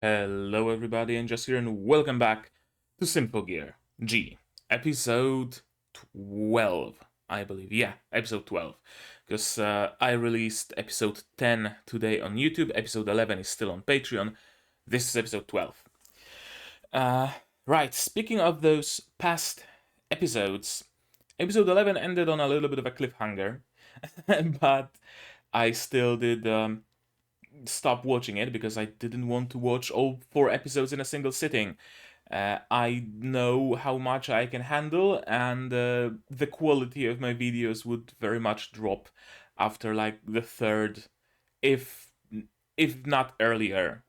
Hello everybody, and just here and welcome back to Symphogear G, episode 12, I believe. Yeah, episode 12. Because I released episode 10 today on YouTube, episode 11 is still on Patreon. This is episode 12. Right, speaking of those past episodes, episode 11 ended on a little bit of a cliffhanger, but I still did stop watching it because I didn't want to watch all 4 episodes in a single sitting. I know how much I can handle, and the quality of my videos would very much drop after like the third, if if not earlier.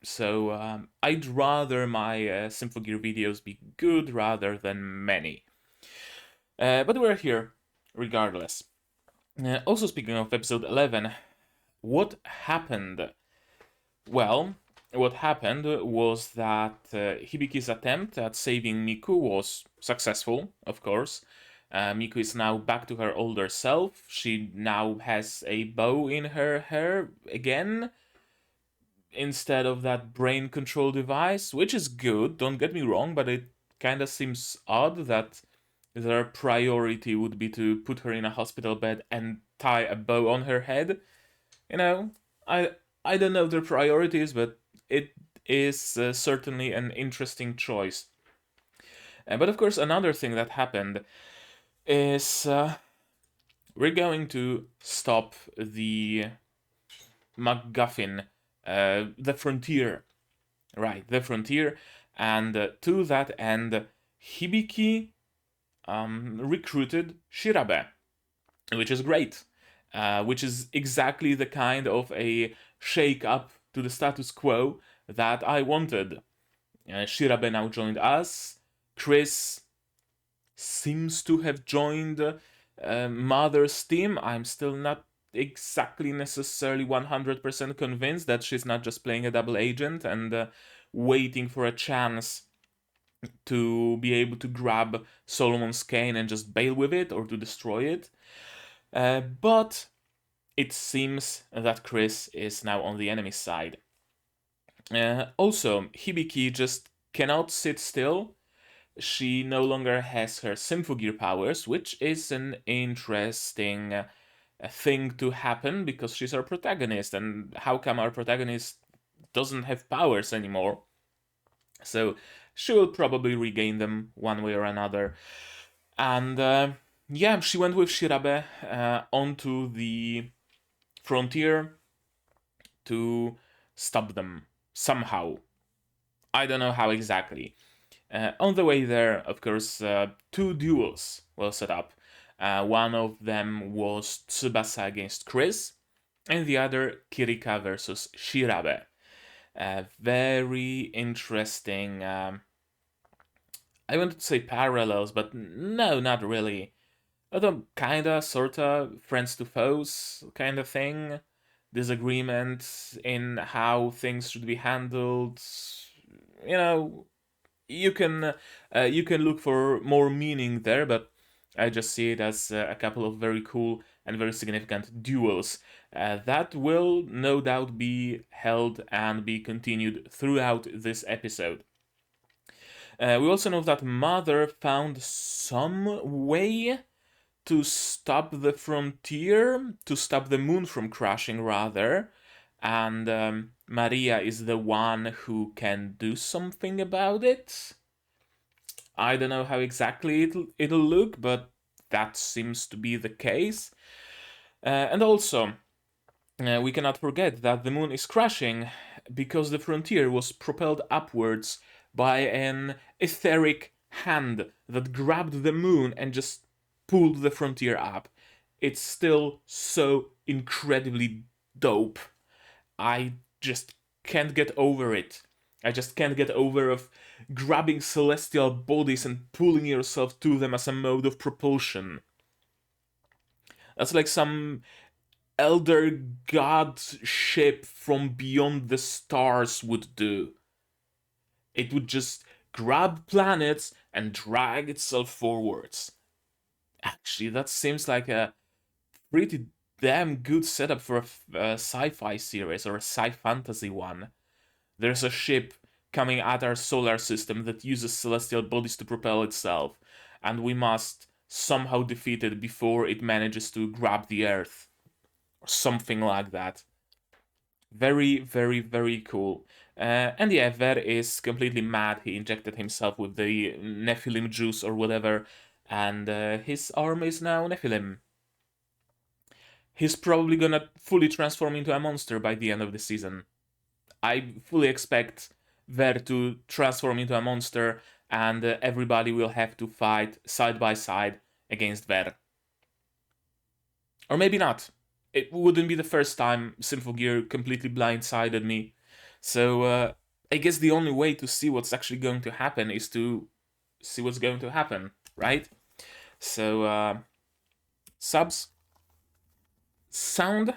So I'd rather my Symphogear videos be good rather than many. But we're here regardless. Also, speaking of episode 11, what happened? Well, what happened was that Hibiki's attempt at saving Miku was successful, of course. Miku is now back to her older self. She now has a bow in her hair again, instead of that brain control device, which is good, don't get me wrong, but it kind of seems odd that their priority would be to put her in a hospital bed and tie a bow on her head. You know, I I don't know their priorities, but it is certainly an interesting choice. But of course, another thing that happened is we're going to stop the MacGuffin, the frontier, right? The frontier, and to that end, Hibiki recruited Shirabe, which is great. Which is exactly the kind of a shake up to the status quo that I wanted. Shirabe now joined us. Chris seems to have joined Mother's team. I'm still not exactly necessarily 100% convinced that she's not just playing a double agent and waiting for a chance to be able to grab Solomon's cane and just bail with it or to destroy it. But it seems that Chris is now on the enemy side. Also, Hibiki just cannot sit still. She no longer has her Symphogear powers, which is an interesting thing to happen because she's our protagonist, and how come our protagonist doesn't have powers anymore? So she will probably regain them one way or another. And yeah, she went with Shirabe onto the frontier to stop them somehow. I don't know how exactly. On the way there, of course, 2 duels were set up. One of them was Tsubasa against Chris, and the other Kirika versus Shirabe. Very interesting. I wanted to say parallels, but no, not really. Although kinda, sorta, friends to foes kind of thing. Disagreement in how things should be handled. You know, you can look for more meaning there, but I just see it as a couple of very cool and very significant duels that will no doubt be held and be continued throughout this episode. We also know that Mother found some way to stop the frontier, to stop the moon from crashing, rather. And Maria is the one who can do something about it. I don't know how exactly it'll look, but that seems to be the case. And also, we cannot forget that the moon is crashing because the frontier was propelled upwards by an etheric hand that grabbed the moon and just pulled the frontier up. It's still so incredibly dope. I just can't get over it. I just can't get over of grabbing celestial bodies and pulling yourself to them as a mode of propulsion. That's like some elder god ship from beyond the stars would do. It would just grab planets and drag itself forwards. Actually, that seems like a pretty damn good setup for a sci-fi series or a sci-fantasy one. There's a ship coming at our solar system that uses celestial bodies to propel itself, and we must somehow defeat it before it manages to grab the Earth, or something like that. Very, very, very cool. And yeah, Ver is completely mad. He injected himself with the Nephilim juice or whatever, and his arm is now Nephilim. He's probably gonna fully transform into a monster by the end of the season. I fully expect Ver to transform into a monster, and everybody will have to fight side by side against Ver. Or maybe not. It wouldn't be the first time Symphogear completely blindsided me. So I guess the only way to see what's actually going to happen is to see what's going to happen, right? So subs, sound,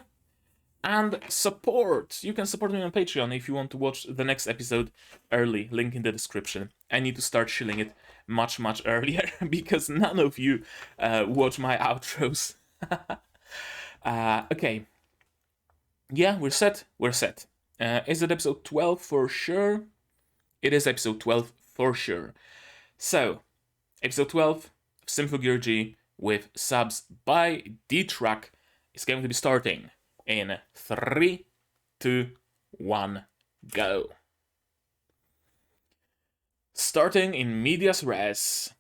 and support. You can support me on Patreon if you want to watch the next episode early. Link in the description. I need to start shilling it much, much earlier because none of you watch my outros. Okay. Yeah, we're set. We're set. Is it episode 12 for sure? It is episode 12 for sure. So, episode 12 of Symphogear G with subs by D-Track is going to be starting in 3, 2, 1, go. Starting in medias res.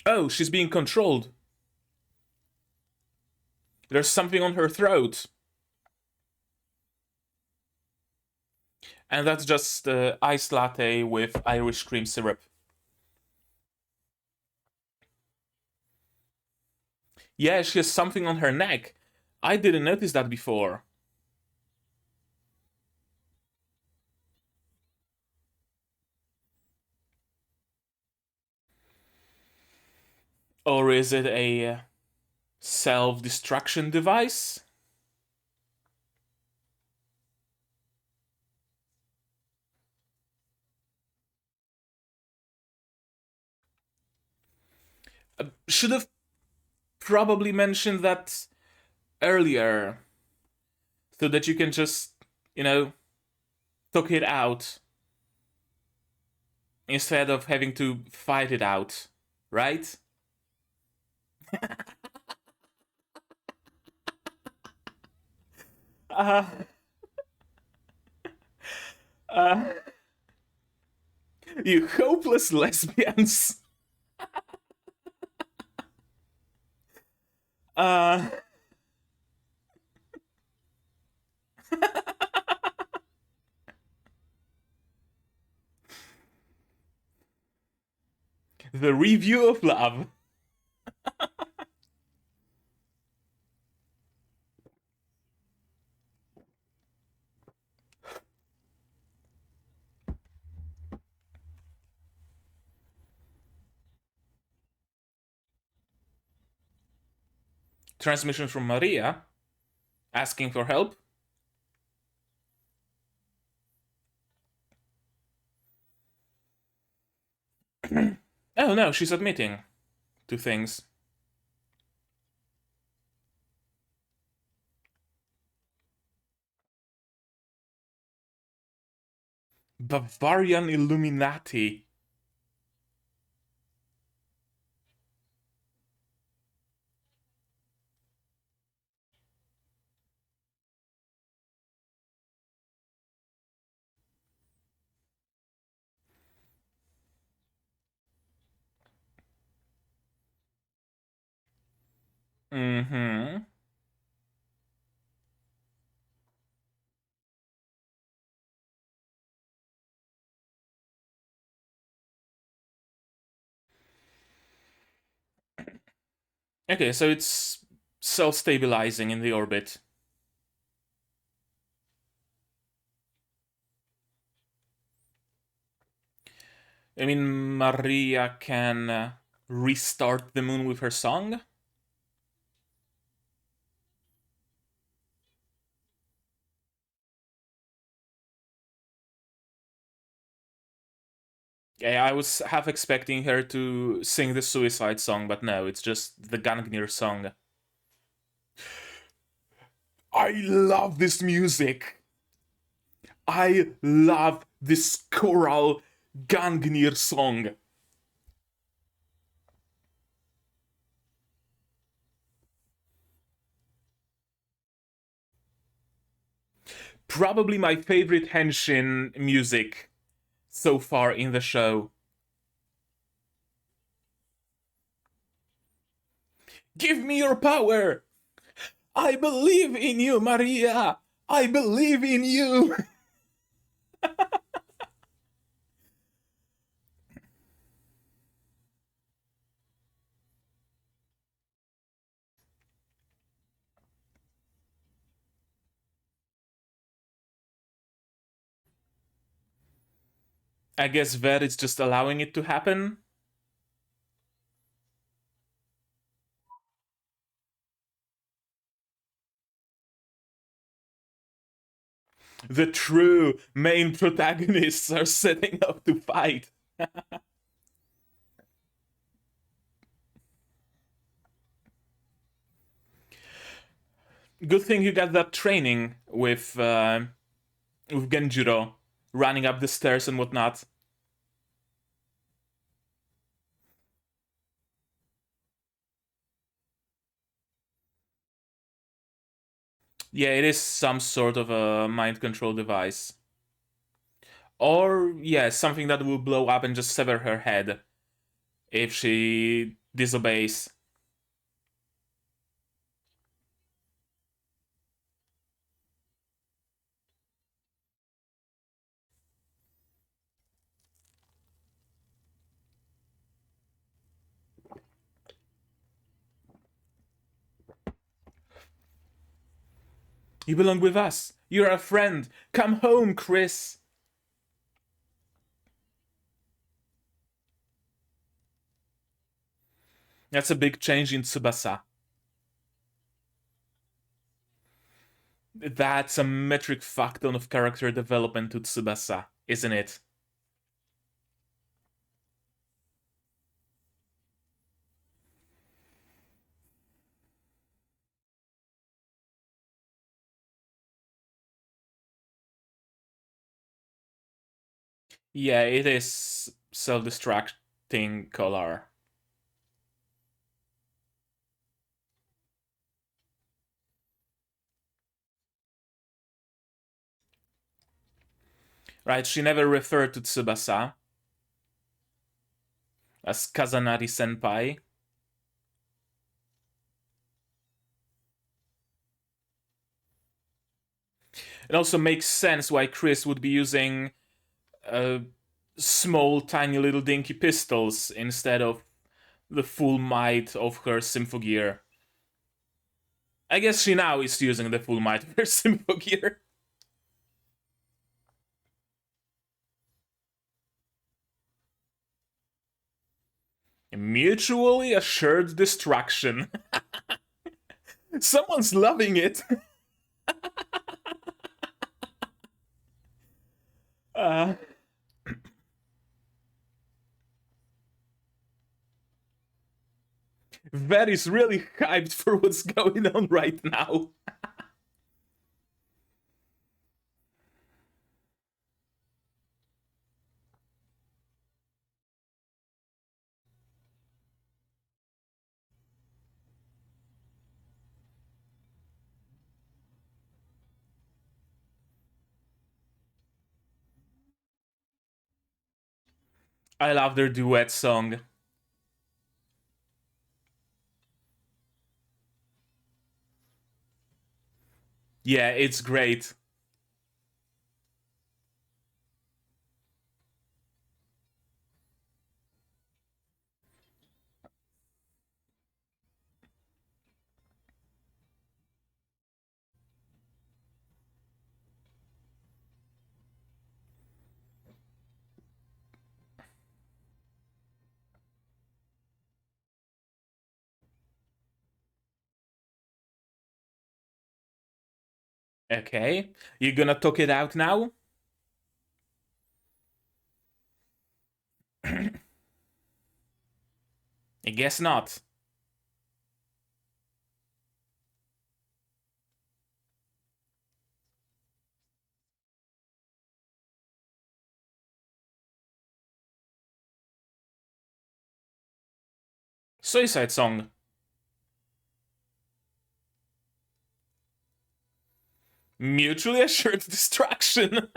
Oh, she's being controlled. There's something on her throat. And that's just iced latte with Irish cream syrup. Yeah, she has something on her neck. I didn't notice that before. Or is it a self-destruction device? Should have probably mentioned that earlier so that you can just, talk it out instead of having to fight it out, right? Uh, uh, you hopeless lesbians. Uh, the review of love. Transmission from Maria asking for help. Oh no, she's admitting to things. Bavarian Illuminati. Mm-hmm. Okay, so it's self-stabilizing in the orbit. I mean, Maria can restart the moon with her song. Yeah, I was half expecting her to sing the suicide song, but no, it's just the Gungnir song. I love this music. I love this choral Gungnir song. Probably my favorite henshin music so far in the show. Give me your power! I believe in you, Maria! I believe in you! I guess Ver is just allowing it to happen. The true main protagonists are setting up to fight. Good thing you got that training with Genjuro running up the stairs and whatnot. Yeah, it is some sort of a mind control device. Or, yeah, something that will blow up and just sever her head if she disobeys. You belong with us. You're a friend. Come home, Chris. That's a big change in Tsubasa. That's a metric fuck ton of character development to Tsubasa, isn't it? Yeah, it is self-destructing color. Right, she never referred to Tsubasa as Kazanari senpai. It also makes sense why Chris would be using uh, small, tiny little dinky pistols instead of the full might of her Symphogear. I guess she now is using the full might of her Symphogear. Mutually assured destruction. Someone's loving it. uh, Ver is really hyped for what's going on right now. I love their duet song. Yeah, it's great. Okay, you gonna talk it out now? I guess not. Suicide Song. Mutually assured destruction.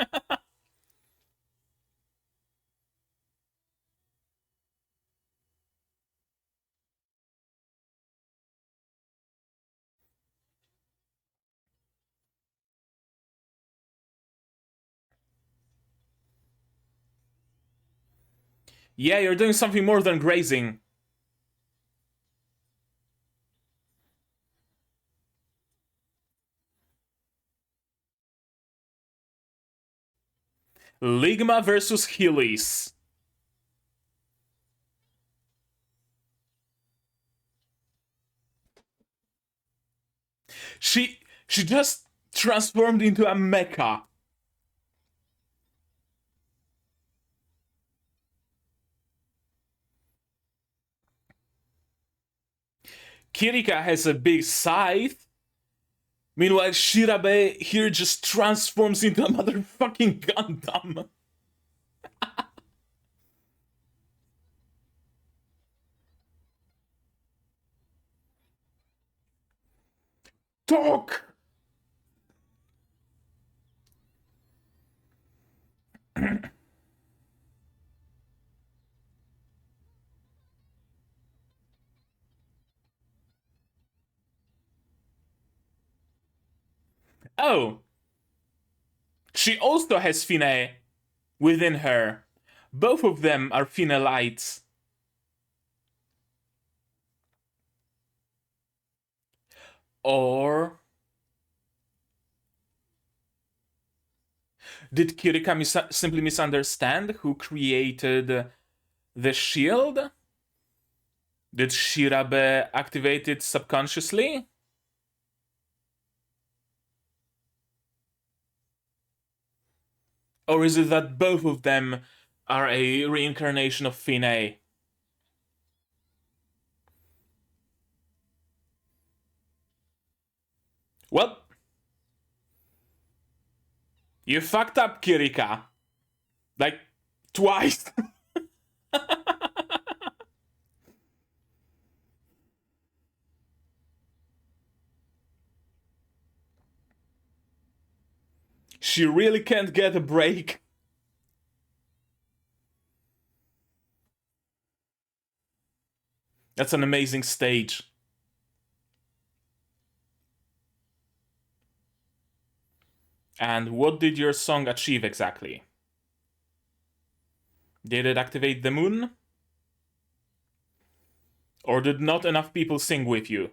Yeah, you're doing something more than grazing. Ligma versus Heelys. She just transformed into a mecha. Kirika has a big scythe. Meanwhile, Shirabe here just transforms into a motherfucking Gundam. Talk! Oh, she also has Finé within her. Both of them are Finé-lights. Or did Kirika simply misunderstand who created the shield? Did Shirabe activate it subconsciously? Or is it that both of them are a reincarnation of Finé? Well, you fucked up, Kirika. Like, twice. She really can't get a break. That's an amazing stage. And what did your song achieve exactly? Did it activate the moon? Or did not enough people sing with you?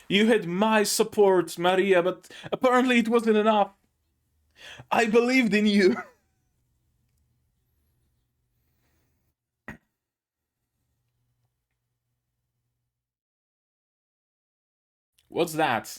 You had my support, Maria, but apparently it wasn't enough. I believed in you. What's that?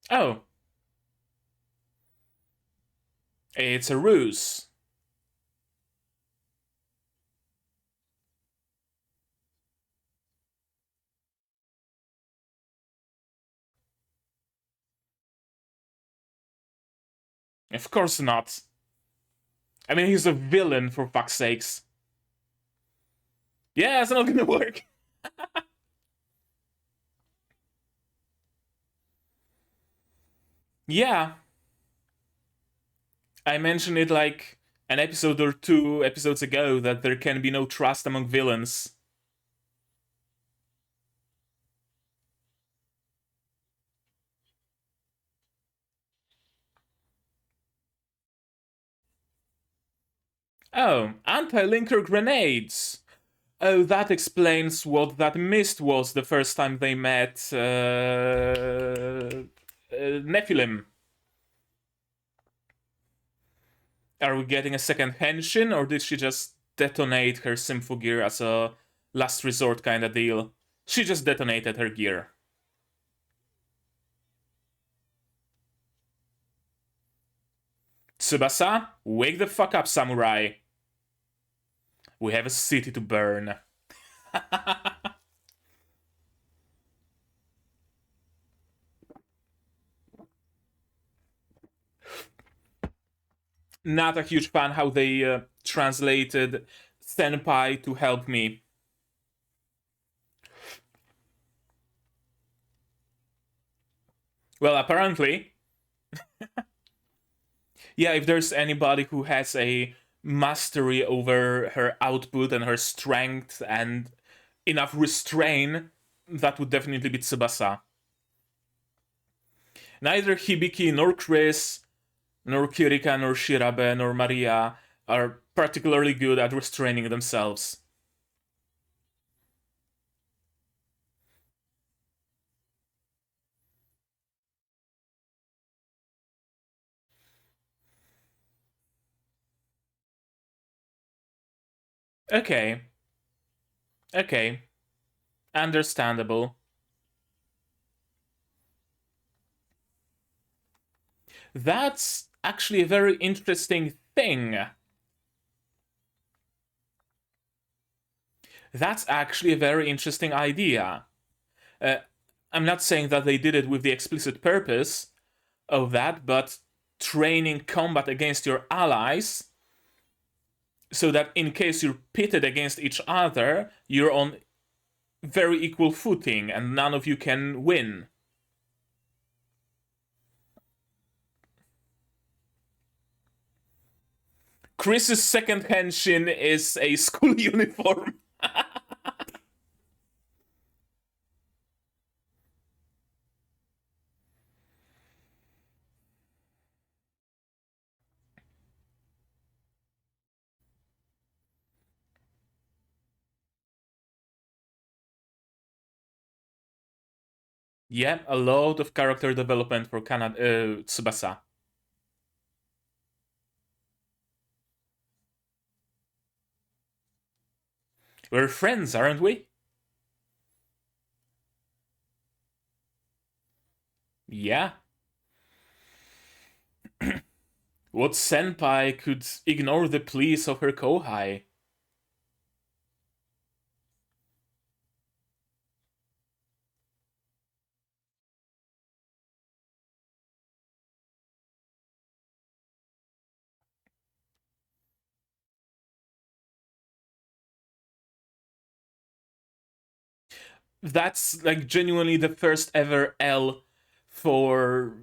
Oh, it's a ruse. Of course not. I mean, he's a villain, for fuck's sakes. Yeah, it's not gonna work. Yeah, I mentioned it like an episode or two episodes ago that there can be no trust among villains. Oh, anti-linker grenades. Oh, that explains what that mist was the first time they met Nephilim. Are we getting a second henshin, or did she just detonate her Symphogear as a last resort kind of deal? She just detonated her gear. Tsubasa, wake the fuck up, samurai. We have a city to burn. Not a huge fan how they translated senpai to help me. Well, apparently, yeah, if there's anybody who has a mastery over her output and her strength and enough restraint, that would definitely be Tsubasa. Neither Hibiki nor Chris, nor Kirika, nor Shirabe, nor Maria are particularly good at restraining themselves. Okay, okay, understandable. That's actually a very interesting thing. That's actually a very interesting idea. Uh, I'm not saying that they did it with the explicit purpose of that, but training combat against your allies so that in case you're pitted against each other, you're on very equal footing and none of you can win. Chris's second henshin is a school uniform. Yeah, a lot of character development for Tsubasa. We're friends, aren't we? Yeah. What senpai could ignore the pleas of her kohai? That's like genuinely the first ever L for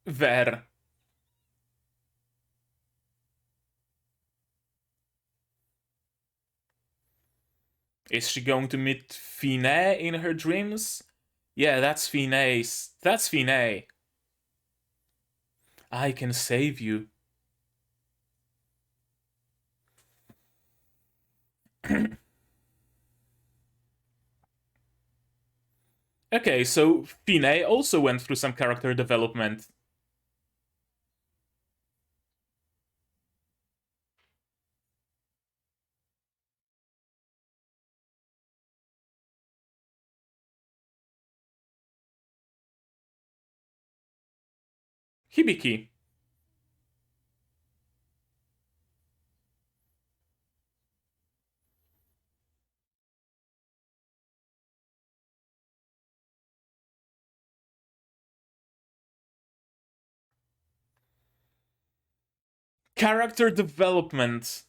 Ver. Is she going to meet Finé in her dreams? Yeah, that's Finé's. That's Finé. I can save you. Okay, so Finé also went through some character development. Hibiki. Character development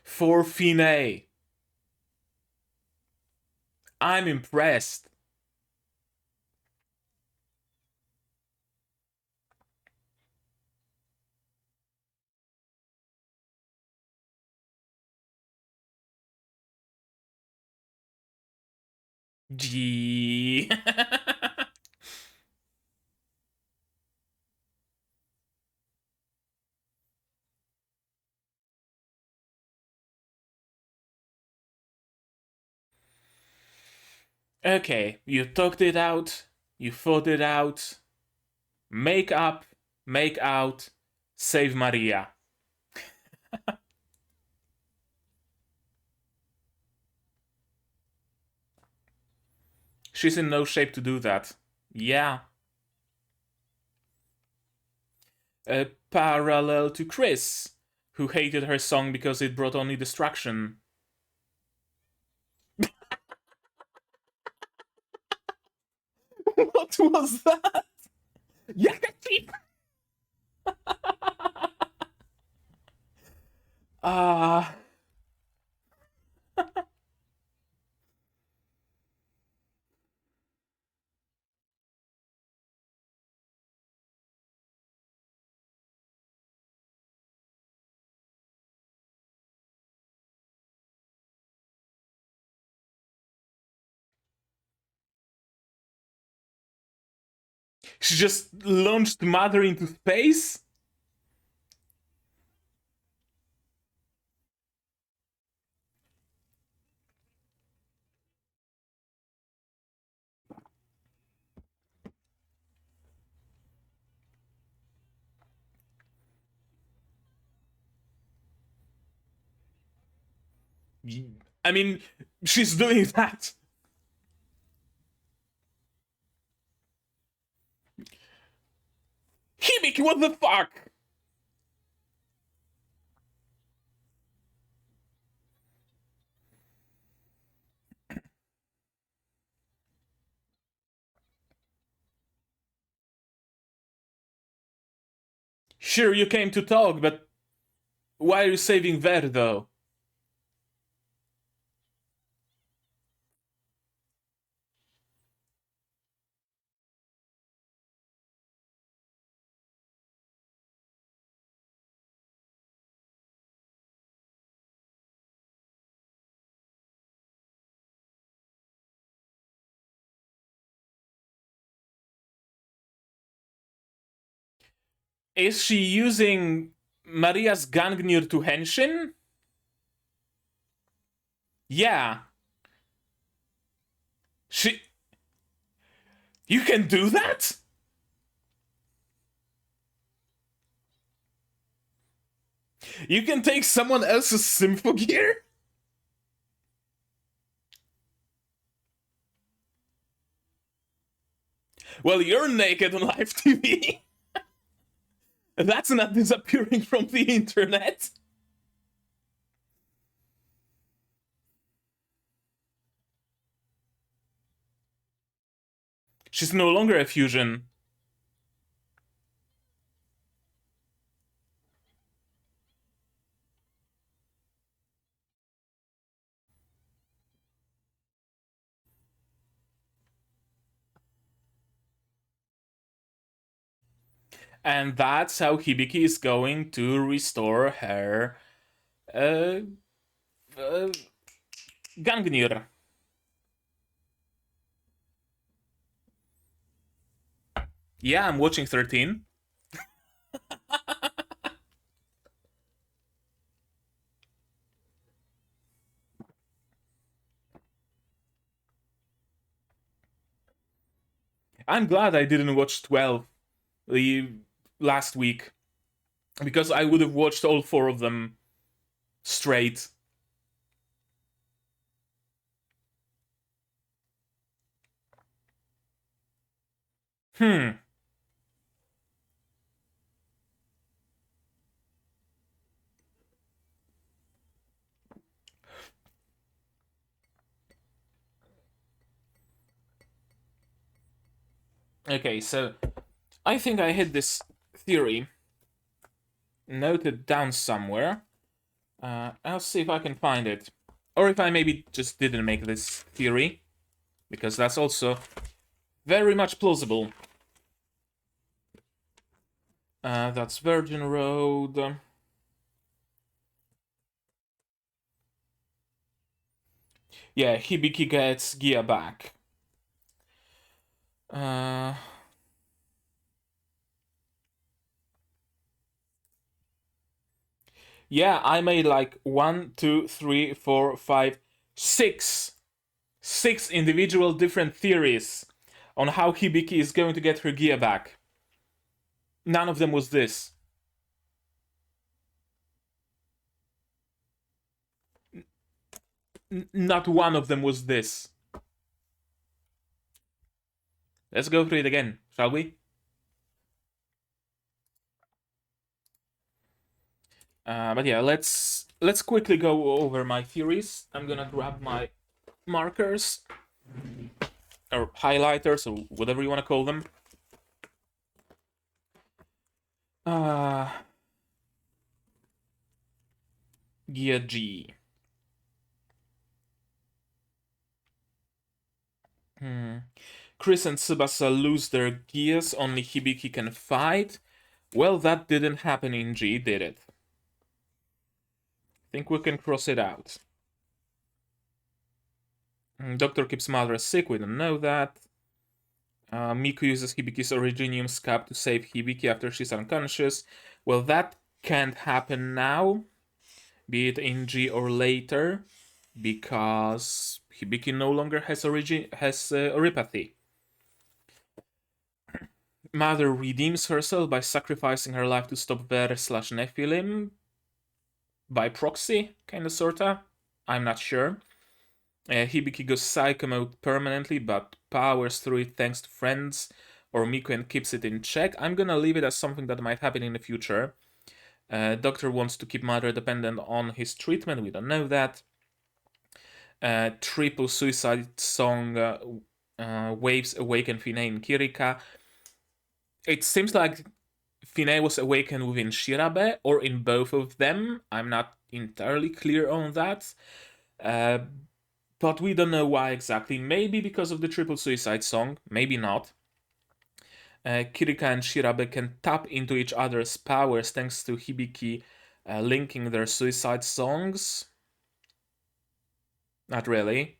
for Finé. I'm impressed. Gee. Okay, you talked it out, you thought it out. Make up, make out, save Maria. She's in no shape to do that. Yeah. Parallel to Chris, who hated her song because it brought only destruction. What was that? Yakati! Ah. She just launched Mother into space? I mean, she's doing that. Hibiki, what the fuck? Sure, you came to talk, but why are you saving Ver, though? Is she using Maria's Gangnir to Henshin? Yeah. She. You can do that? You can take someone else's Symphogear? Well, you're naked on live TV. That's not disappearing from the internet. She's no longer a fusion. And that's how Hibiki is going to restore her uh, uh, Gangnir. Yeah, I'm watching 13. I'm glad I didn't watch 12 last week because I would have watched all four of them straight. Hmm. Okay, so I think I had this theory noted down somewhere. I'll see if I can find it. Or if I maybe just didn't make this theory, because that's also very much plausible. That's Virgin Road. Yeah, Hibiki gets Gia back. Uh, yeah, I made like 1, 2, 3, 4, 5, 6 6 individual different theories on how Hibiki is going to get her gear back. None of them was this. Not one of them was this. Let's go through it again, shall we? But yeah, let's quickly go over my theories. I'm gonna grab my markers or highlighters or whatever you want to call them. Gear G. Chris and Tsubasa lose their gears, only Hibiki can fight. Well, that didn't happen in G, did it? Think we can cross it out. Doctor keeps mother sick, we don't know that. Miku uses Hibiki's Originium scab to save Hibiki after she's unconscious. Well, that can't happen now, be it in G or later, because Hibiki no longer has oripathy. Mother redeems herself by sacrificing her life to stop Ver/Nephilim. By proxy, kinda sorta. I'm not sure. Hibiki goes psycho mode permanently, but powers through it thanks to friends or Miku and keeps it in check. I'm gonna leave it as something that might happen in the future. Doctor wants to keep Mother dependent on his treatment, we don't know that. Triple suicide song waves awaken Finé and Kirika. It seems like Finé was awakened within Shirabe or in both of them. I'm not entirely clear on that. But we don't know why exactly. Maybe because of the triple suicide song, maybe not. Kirika and Shirabe can tap into each other's powers thanks to Hibiki linking their suicide songs. Not really.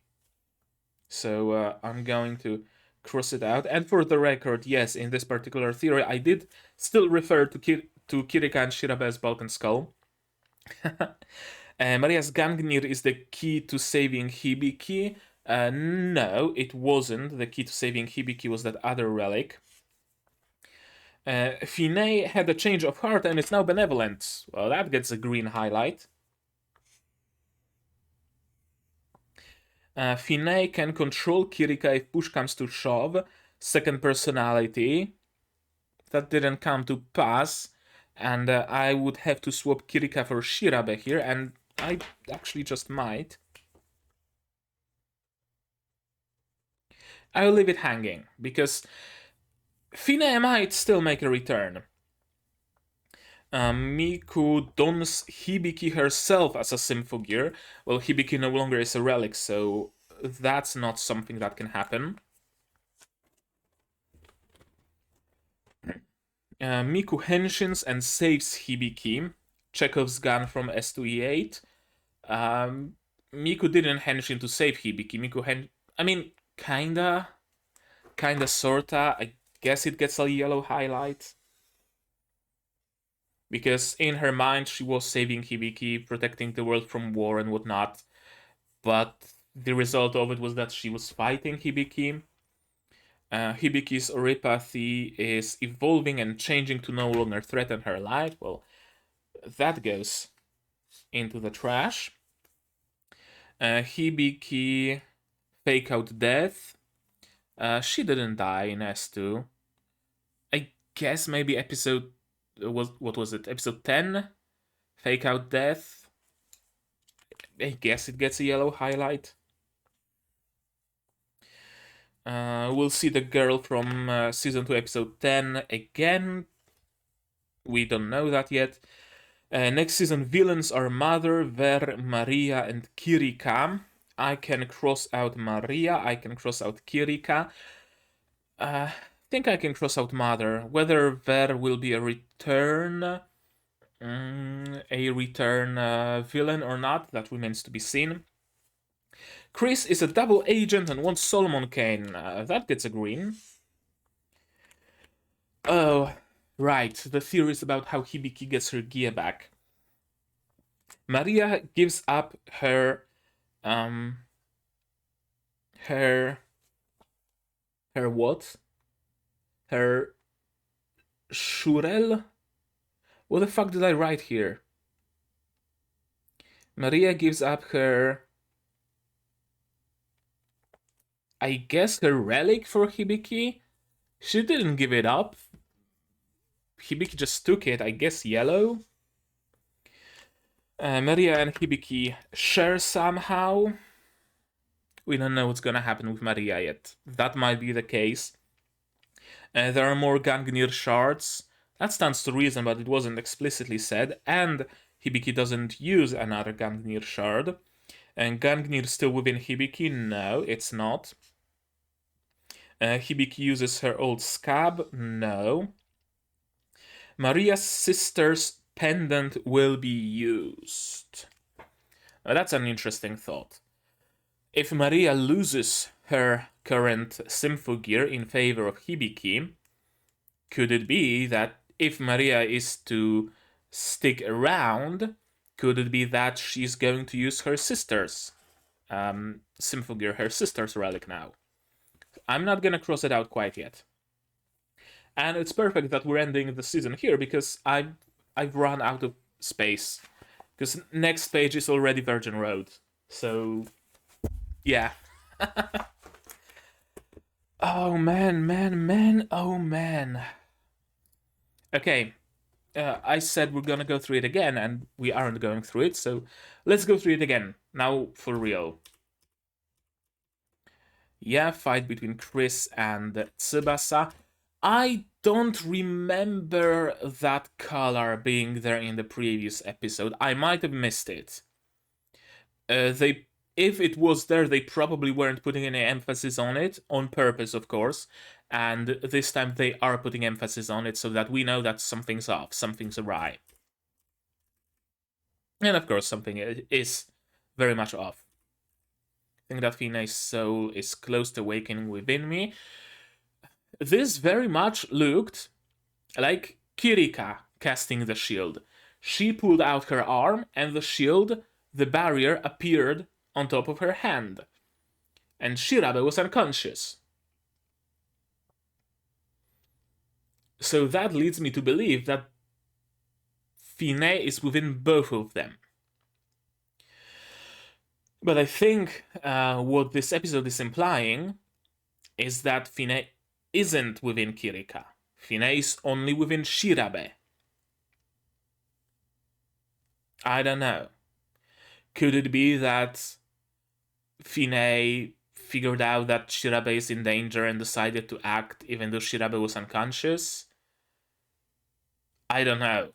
So I'm going to cross it out. And for the record, yes, in this particular theory, I did still refer to Kirika and Shirabe as Balkan Skull. Maria's Gangnir is the key to saving Hibiki. No, it wasn't. The key to saving Hibiki was that other relic. Finé had a change of heart and is now benevolent. Well, that gets a green highlight. Finé can control Kirika if push comes to shove. Second personality. That didn't come to pass. And I would have to swap Kirika for Shirabe here, and I actually just might. I'll leave it hanging, because Finé might still make a return. Miku dons Hibiki herself as a Symphogear. Well, Hibiki no longer is a relic, so that's not something that can happen. Miku henshins and saves Hibiki. Chekhov's gun from S2E8. Miku didn't henshin to save Hibiki. I mean, kinda, sorta. I guess it gets a yellow highlight. Because in her mind, she was saving Hibiki, protecting the world from war and whatnot. But the result of it was that she was fighting Hibiki. Hibiki's oripathy is evolving and changing to no longer threaten her life. Well, that goes into the trash. Hibiki fake out death. She didn't die in S2. I guess maybe episode what was it? Episode 10? Fake out death. I guess it gets a yellow highlight. We'll see the girl from season 2, episode 10 again. We don't know that yet. Next season, villains are Mother, Ver, Maria, and Kirika. I can cross out Maria. I can cross out Kirika. I think I can cross out Mother. Whether Ver will be a return, villain or not, that remains to be seen. Chris is a double agent and wants Solomon Kane. That gets a green. Oh, right. The theories about how Hibiki gets her gear back. Maria gives up her her what? Her Shurel? What the fuck did I write here? Maria gives up her, I guess, her relic for Hibiki. She didn't give it up. Hibiki just took it, I guess yellow. Maria and Hibiki share somehow. We don't know what's gonna happen with Maria yet. That might be the case. There are more Gangnir shards. That stands to reason, but it wasn't explicitly said. And Hibiki doesn't use another Gangnir shard. And Gangnir still within Hibiki? No, it's not. Hibiki uses her old scab? No. Maria's sister's pendant will be used. That's an interesting thought. If Maria loses her current Symphogear in favor of Hibiki, could it be that if Maria is to stick around, could it be that she's going to use her sister's Symphogear, her sister's relic now? I'm not gonna cross it out quite yet. And it's perfect that we're ending the season here because I've run out of space. Because next page is already Virgin Road. So, yeah. Oh man, oh man. Okay, I said we're gonna go through it again, and we aren't going through it, so let's go through it again. Now, for real. Yeah, fight between Chris and Tsubasa. I don't remember that color being there in the previous episode. I might have missed it. If it was there, they probably weren't putting any emphasis on it, on purpose, of course. And this time they are putting emphasis on it so that we know that something's off, something's awry. And of course, something is very much off. I think that Finé's soul is close to awakening within me. This very much looked like Kirika casting the shield. She pulled out her arm, and the shield, the barrier, appeared on top of her hand. And Shirabe was unconscious. So that leads me to believe that Finé is within both of them. But I think what this episode is implying is that Finé isn't within Kirika. Finé is only within Shirabe. I don't know. Could it be that Finé figured out that Shirabe is in danger and decided to act even though Shirabe was unconscious? I don't know.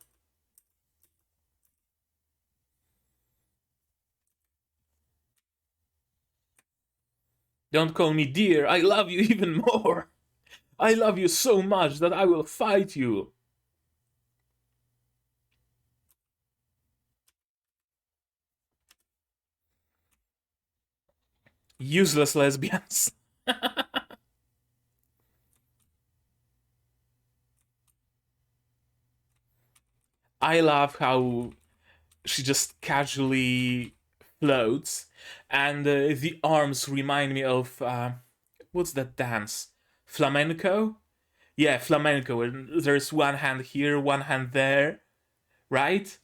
Don't call me dear, I love you even more. I love you so much that I will fight you. Useless lesbians. I love how she just casually floats, and the arms remind me of what's that dance? Flamenco? Yeah, flamenco. And there's one hand here, one hand there, right?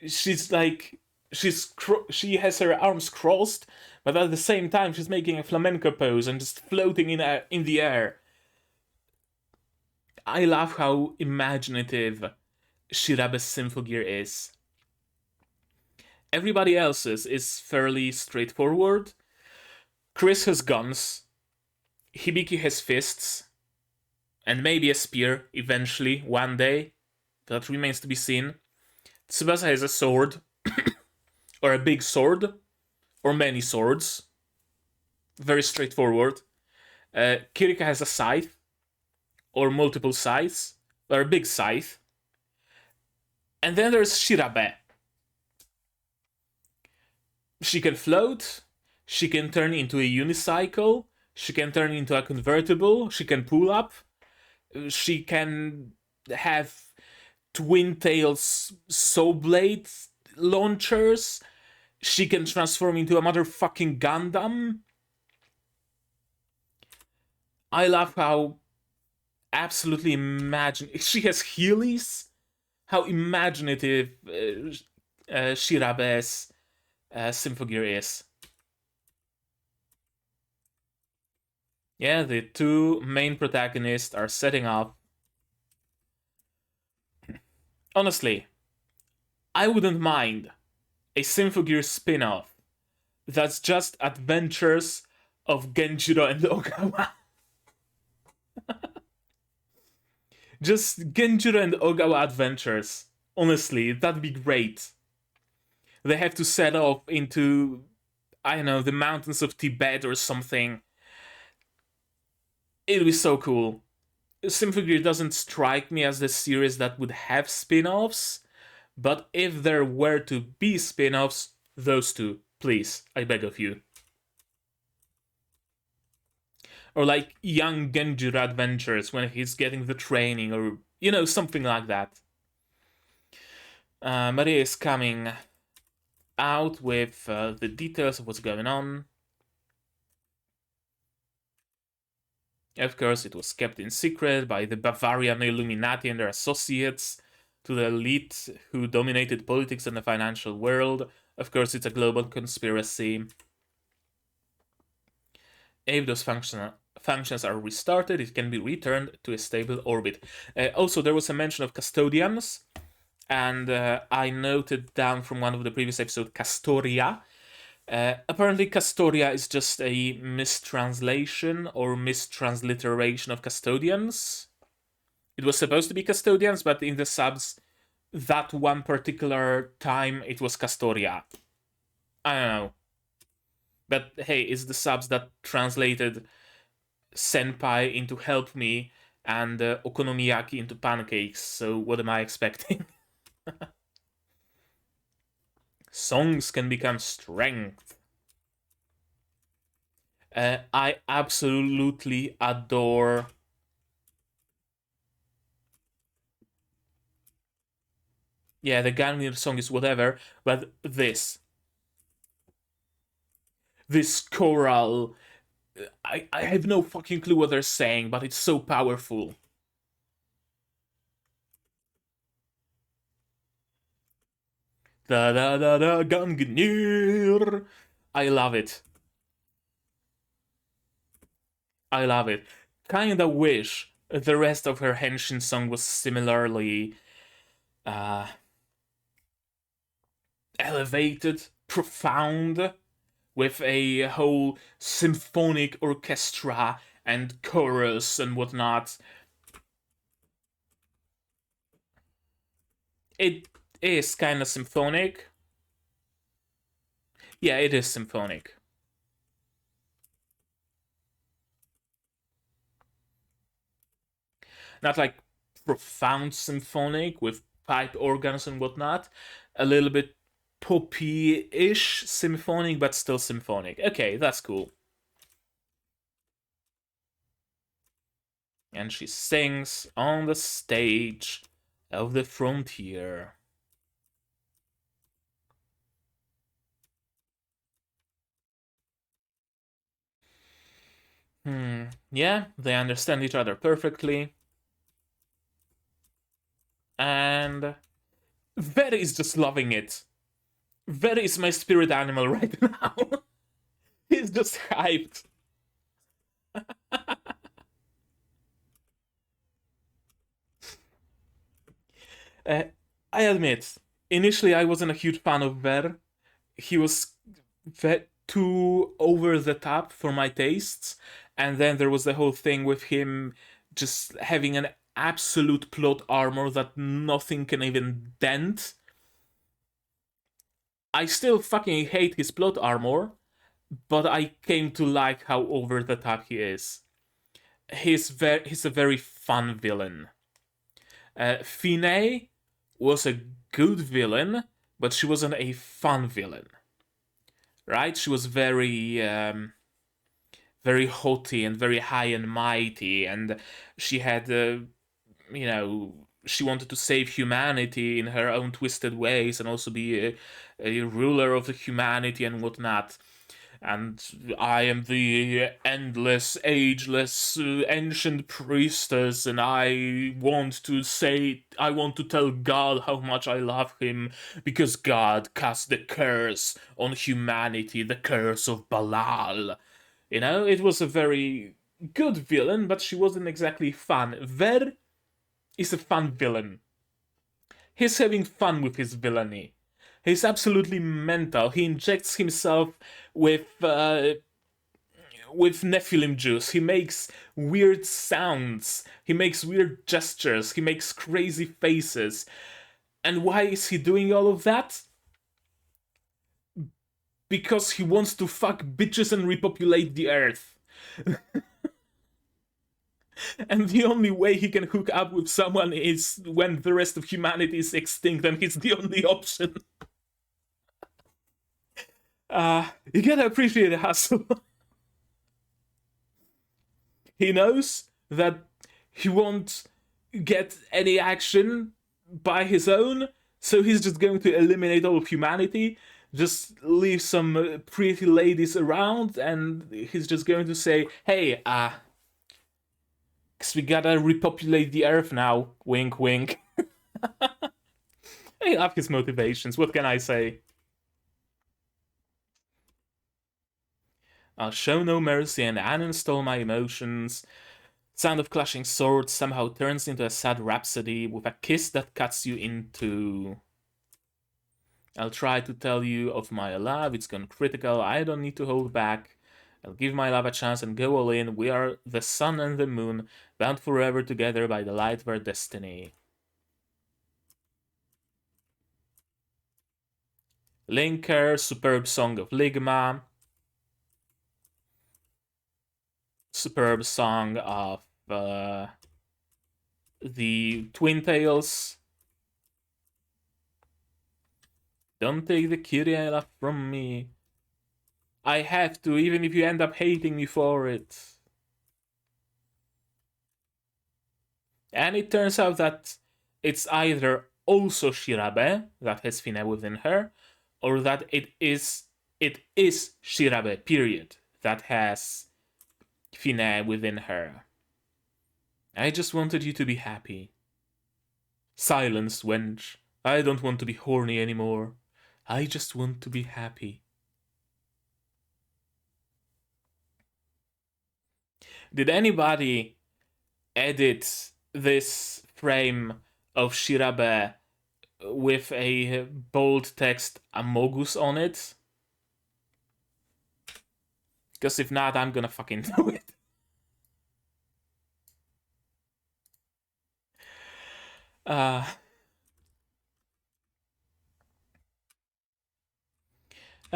She's like she has her arms crossed, but at the same time she's making a flamenco pose and just floating in the air. I love how imaginative Shirabe's Symphogear is. Everybody else's is fairly straightforward. Chris has guns. Hibiki has fists. And maybe a spear, eventually, one day. That remains to be seen. Tsubasa has a sword. Or a big sword. Or many swords. Very straightforward. Kirika has a scythe. Or multiple scythes. Or a big scythe. And then there's Shirabe. She can float, she can turn into a unicycle, she can turn into a convertible, she can pull up, she can have twin tails saw blade launchers, she can transform into a motherfucking Gundam. I love how absolutely imagine she has Heelys. How imaginative Shirabe's Symphogear is. Yeah, the two main protagonists are setting up. Honestly, I wouldn't mind a Symphogear spin off that's just adventures of Genjiro and Ogawa. Just Genjiro and Ogawa adventures. Honestly, that'd be great. They have to set off into, I don't know, the mountains of Tibet or something. It'd be so cool. Symphogear doesn't strike me as the series that would have spin offs, but if there were to be spin offs, those two, please, I beg of you. Or like young Genjiro adventures when he's getting the training, or something like that. Maria is coming out with the details of what's going on. Of course, it was kept in secret by the Bavarian Illuminati and their associates to the elite who dominated politics and the financial world. Of course, it's a global conspiracy. If those functions are restarted, it can be returned to a stable orbit. Also, there was a mention of custodians, and I noted down from one of the previous episodes, Castoria. Apparently, Castoria is just a mistranslation or mistransliteration of custodians. It was supposed to be custodians, but in the subs, that one particular time, it was Castoria. I don't know. But hey, it's the subs that translated senpai into help me and okonomiyaki into pancakes, so what am I expecting? Songs can become strength. I absolutely adore. Yeah, the Gangnir song is whatever, but this choral, I have no fucking clue what they're saying, but it's so powerful. Da da da da Gangnir. I love it. I love it. Kinda wish the rest of her Henshin song was similarly uh, elevated, profound, with a whole symphonic orchestra and chorus and whatnot. It is kind of symphonic. Yeah, it is symphonic. Not like profound symphonic with pipe organs and whatnot. A little bit poppy-ish symphonic, but still symphonic. Okay, that's cool. And she sings on the stage of the frontier. Yeah, they understand each other perfectly. And Veri is just loving it. Veri is my spirit animal right now. He's just hyped. I admit, initially I wasn't a huge fan of Ver. He was too over the top for my tastes, and then there was the whole thing with him just having an absolute plot armor that nothing can even dent. I still fucking hate his plot armor, but I came to like how over the top he is. He's a very fun villain. Finé was a good villain, but she wasn't a fun villain, right? She was very haughty and very high and mighty, and she had, she wanted to save humanity in her own twisted ways and also be a ruler of the humanity and whatnot. And I am the endless, ageless, ancient priestess, and I want to tell God how much I love him, because God cast the curse on humanity, the curse of Balal. You know, it was a very good villain, but she wasn't exactly fun. Ver is a fun villain. He's having fun with his villainy. He's absolutely mental. He injects himself with Nephilim juice. He makes weird sounds. He makes weird gestures. He makes crazy faces. And why is he doing all of that? Because he wants to fuck bitches and repopulate the earth. And the only way he can hook up with someone is when the rest of humanity is extinct, and he's the only option. You gotta appreciate the hustle. He knows that he won't get any action by his own, so he's just going to eliminate all of humanity, just leave some pretty ladies around, and he's just going to say, hey, because we gotta repopulate the earth now. Wink, wink. I love his motivations. What can I say? I'll show no mercy and uninstall my emotions. Sound of clashing swords somehow turns into a sad rhapsody with a kiss that cuts you in two. I'll try to tell you of my love. It's gone critical. I don't need to hold back. I'll give my love a chance and go all in. We are the sun and the moon, bound forever together by the light of our destiny. Linker, superb song of Ligma. Superb song of the Twin Tails. Don't take the Kirika from me. I have to, even if you end up hating me for it. And it turns out that it's either also Shirabe that has Finé within her, or that it is Shirabe, period, that has Finé within her. I just wanted you to be happy. Silence, wench. I don't want to be horny anymore. I just want to be happy. Did anybody edit this frame of Shirabe with a bold text Amogus on it? Because if not, I'm gonna fucking do it.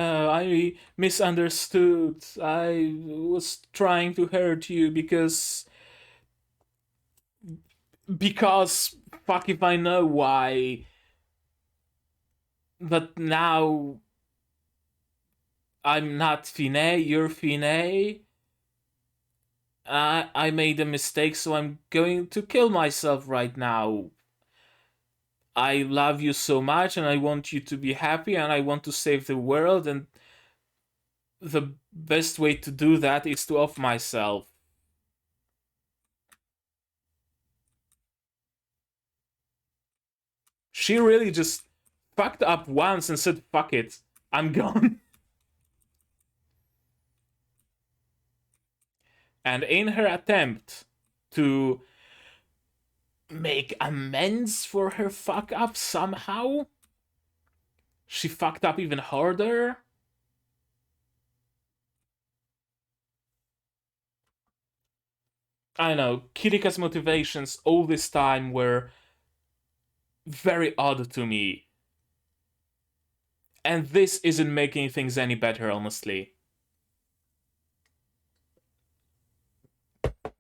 I misunderstood. I was trying to hurt you because fuck if I know why. But now I'm not Finé, you're Finé. I made a mistake, so I'm going to kill myself right now. I love you so much, and I want you to be happy, and I want to save the world, and the best way to do that is to off myself. She really just fucked up once and said, fuck it, I'm gone. And in her attempt to make amends for her fuck up somehow, she fucked up even harder. I know, Kirika's motivations all this time were very odd to me. And this isn't making things any better, honestly.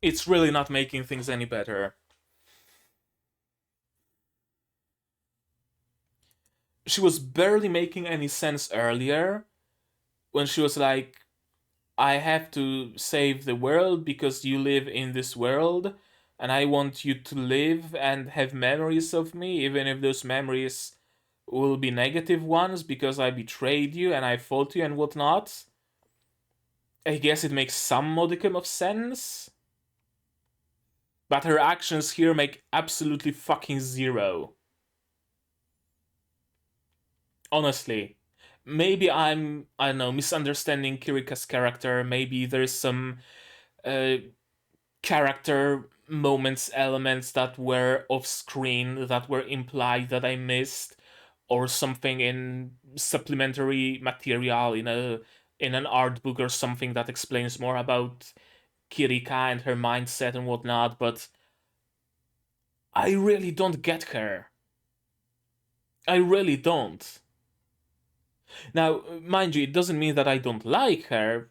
It's really not making things any better. She was barely making any sense earlier when she was like, I have to save the world because you live in this world and I want you to live and have memories of me, even if those memories will be negative ones because I betrayed you and I fought you and whatnot. I guess it makes some modicum of sense. But her actions here make absolutely fucking zero. Honestly. Maybe I don't know, misunderstanding Kirika's character. Maybe there's some uh, character moments, elements that were off screen, that were implied that I missed, or something in supplementary material in an art book or something that explains more about Kirika and her mindset and whatnot, but I really don't get her. I really don't. Now, mind you, it doesn't mean that I don't like her.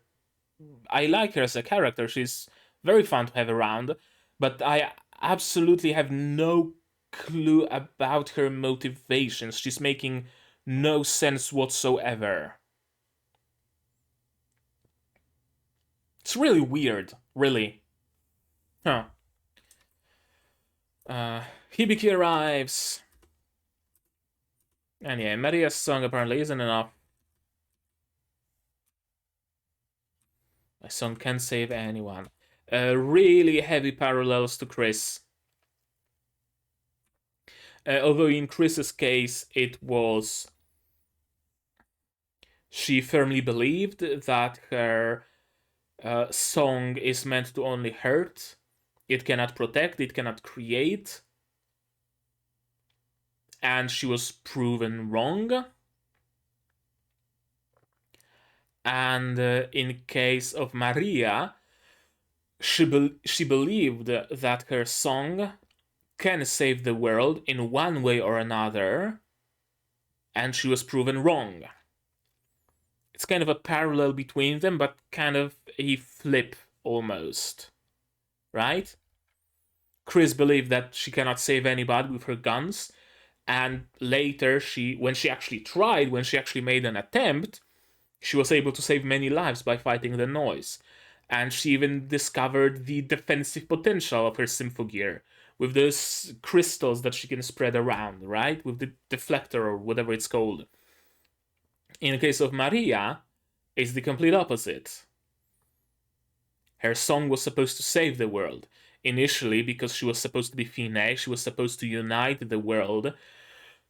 I like her as a character. She's very fun to have around, but I absolutely have no clue about her motivations. She's making no sense whatsoever. It's really weird, really. Huh. Hibiki arrives. And yeah, Maria's song apparently isn't enough. My song can't save anyone. Really heavy parallels to Chris. Although in Chris's case, it was she firmly believed that her song is meant to only hurt. It cannot protect, it cannot create. And she was proven wrong. And in case of Maria, she believed that her song can save the world in one way or another, and she was proven wrong. It's kind of a parallel between them, but kind of a flip almost, right? Chris believed that she cannot save anybody with her guns, and later when she actually tried, when she actually made an attempt, she was able to save many lives by fighting the noise. And she even discovered the defensive potential of her Symphogear with those crystals that she can spread around, right? With the deflector or whatever it's called. In the case of Maria, it's the complete opposite. Her song was supposed to save the world. Initially, because she was supposed to be Finé, she was supposed to unite the world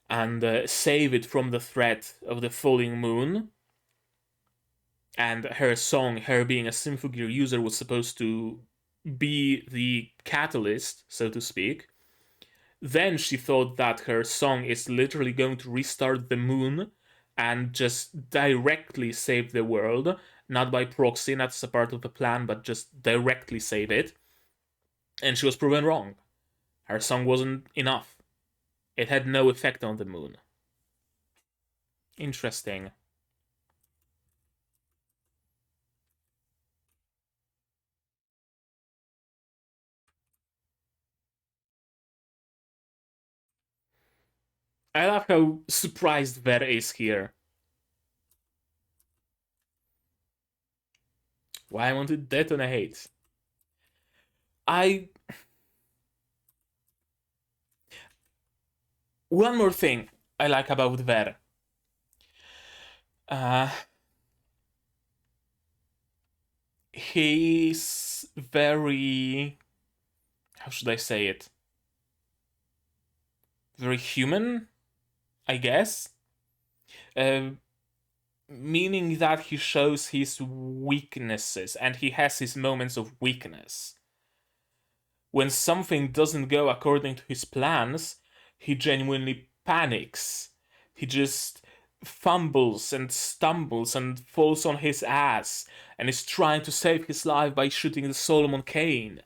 and save it from the threat of the falling moon. And her song, her being a Symphogear user, was supposed to be the catalyst, so to speak. Then she thought that her song is literally going to restart the moon and just directly save the world, not by proxy, not as a part of the plan, but just directly save it. And she was proven wrong. Her song wasn't enough. It had no effect on the moon. Interesting. I love how surprised Ver is here. Why I want to detonate. I. One more thing I like about Ver. Uh, he's very. How should I say it? Very human, I guess. Uh, Meaning that he shows his weaknesses and he has his moments of weakness. When something doesn't go according to his plans, he genuinely panics. He just fumbles and stumbles and falls on his ass and is trying to save his life by shooting the Solomon cane.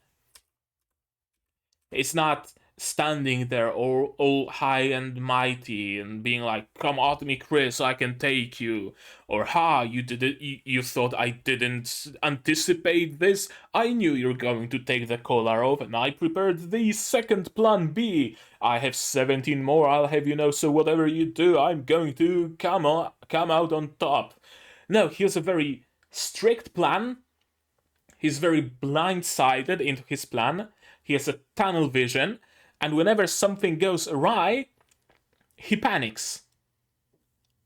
It's not standing there all high and mighty and being like, "Come at me, Chris, I can take you," or "Ha, you did it. You thought I didn't anticipate this? I knew you're going to take the collar off, and I prepared the second plan B. I have 17 more. I'll have you know. So whatever you do, I'm going to come out on top." No, he has a very strict plan. He's very blindsided into his plan. He has a tunnel vision, and whenever something goes awry, he panics.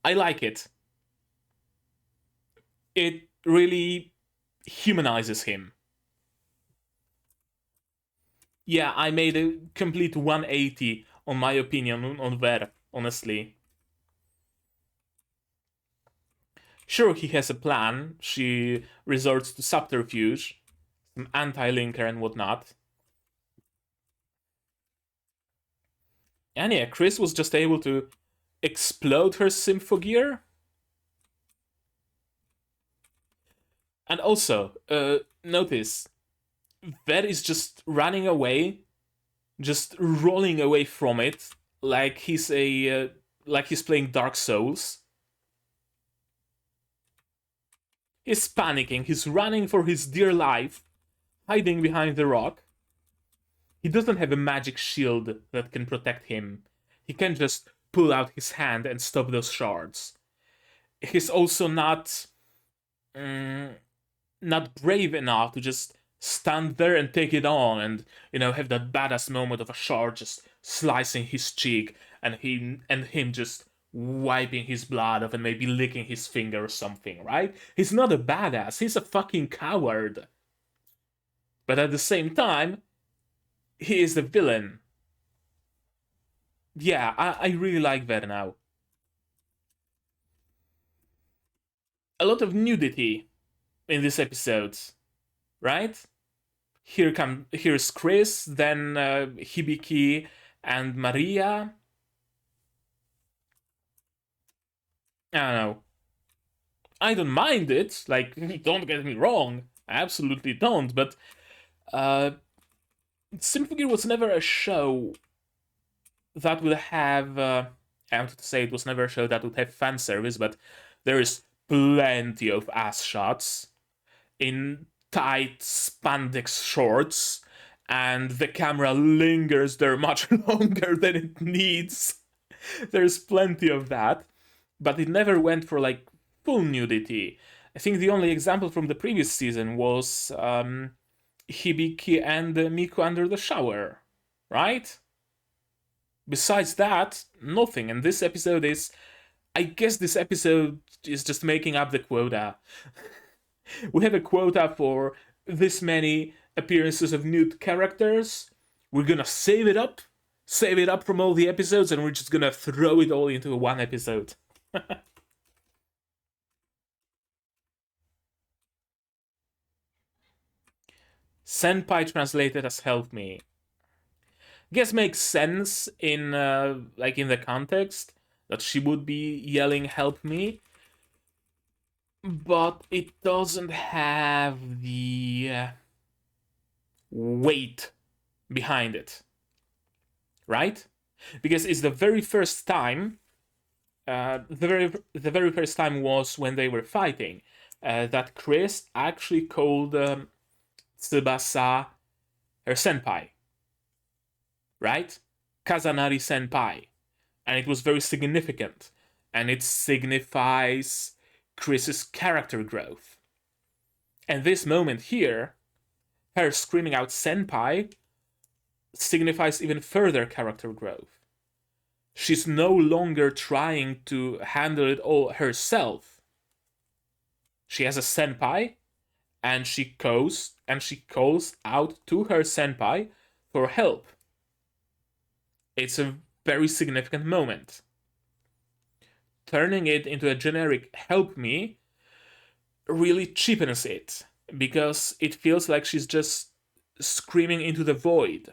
I like it. It really humanizes him. Yeah, I made a complete 180 on my opinion on Ver, honestly. Sure, he has a plan. She resorts to subterfuge, some anti-linker and whatnot. And yeah, Chris was just able to explode her Symphogear. And also, notice, Ver is just running away, just rolling away from it, like he's playing Dark Souls. He's panicking, he's running for his dear life, hiding behind the rock. He doesn't have a magic shield that can protect him. He can just pull out his hand and stop those shards. He's also not brave enough to just stand there and take it on and, have that badass moment of a shard just slicing his cheek and him just wiping his blood off and maybe licking his finger or something, right? He's not a badass, he's a fucking coward. But at the same time, he is the villain. Yeah, I really like that now. A lot of nudity in this episode, right? Here's Chris, then Hibiki and Maria. I don't know. I don't mind it. Like, don't get me wrong. I absolutely don't. But Symphogear was never a show that would have. I wanted to say it was never a show that would have fan service, but there is plenty of ass shots in tight spandex shorts, and the camera lingers there much longer than it needs. There's plenty of that, but it never went for like full nudity. I think the only example from the previous season was Hibiki and Miku under the shower, right? Besides that, nothing. And this episode is. I guess this episode is just making up the quota. We have a quota for this many appearances of nude characters. We're gonna save it up from all the episodes, and we're just gonna throw it all into one episode. Senpai translated as help me. Guess makes sense in in the context that she would be yelling help me, but it doesn't have the weight behind it, right? Because it's the very first time. The very first time was when they were fighting. That Chris actually called Tsubasa her senpai, right? Kazanari senpai, and it was very significant, and it signifies Chris's character growth. And this moment here, her screaming out senpai, signifies even further character growth. She's no longer trying to handle it all herself. She has a senpai, and she calls out to her senpai for help. It's a very significant moment. Turning it into a generic help me really cheapens it, because it feels like she's just screaming into the void.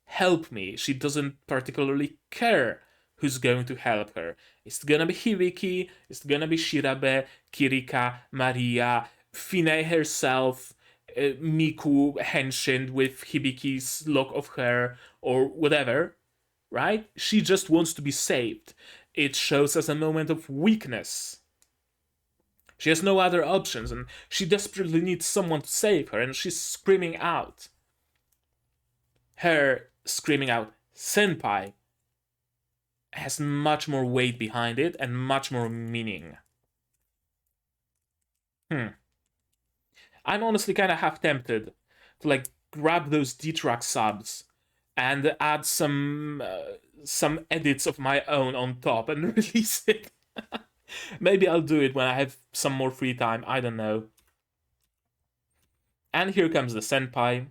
Help me. She doesn't particularly care who's going to help her. It's gonna be Hibiki, it's gonna be Shirabe, Kirika, Maria, Finé herself, Miku henshined with Hibiki's lock of hair, or whatever, right? She just wants to be saved. It shows as a moment of weakness. She has no other options, and she desperately needs someone to save her, and she's screaming out. Her screaming out, senpai, has much more weight behind it and much more meaning. I'm honestly kind of half tempted to grab those D-Track subs and add some edits of my own on top and release it. Maybe I'll do it when I have some more free time. I don't know. And here comes the senpai.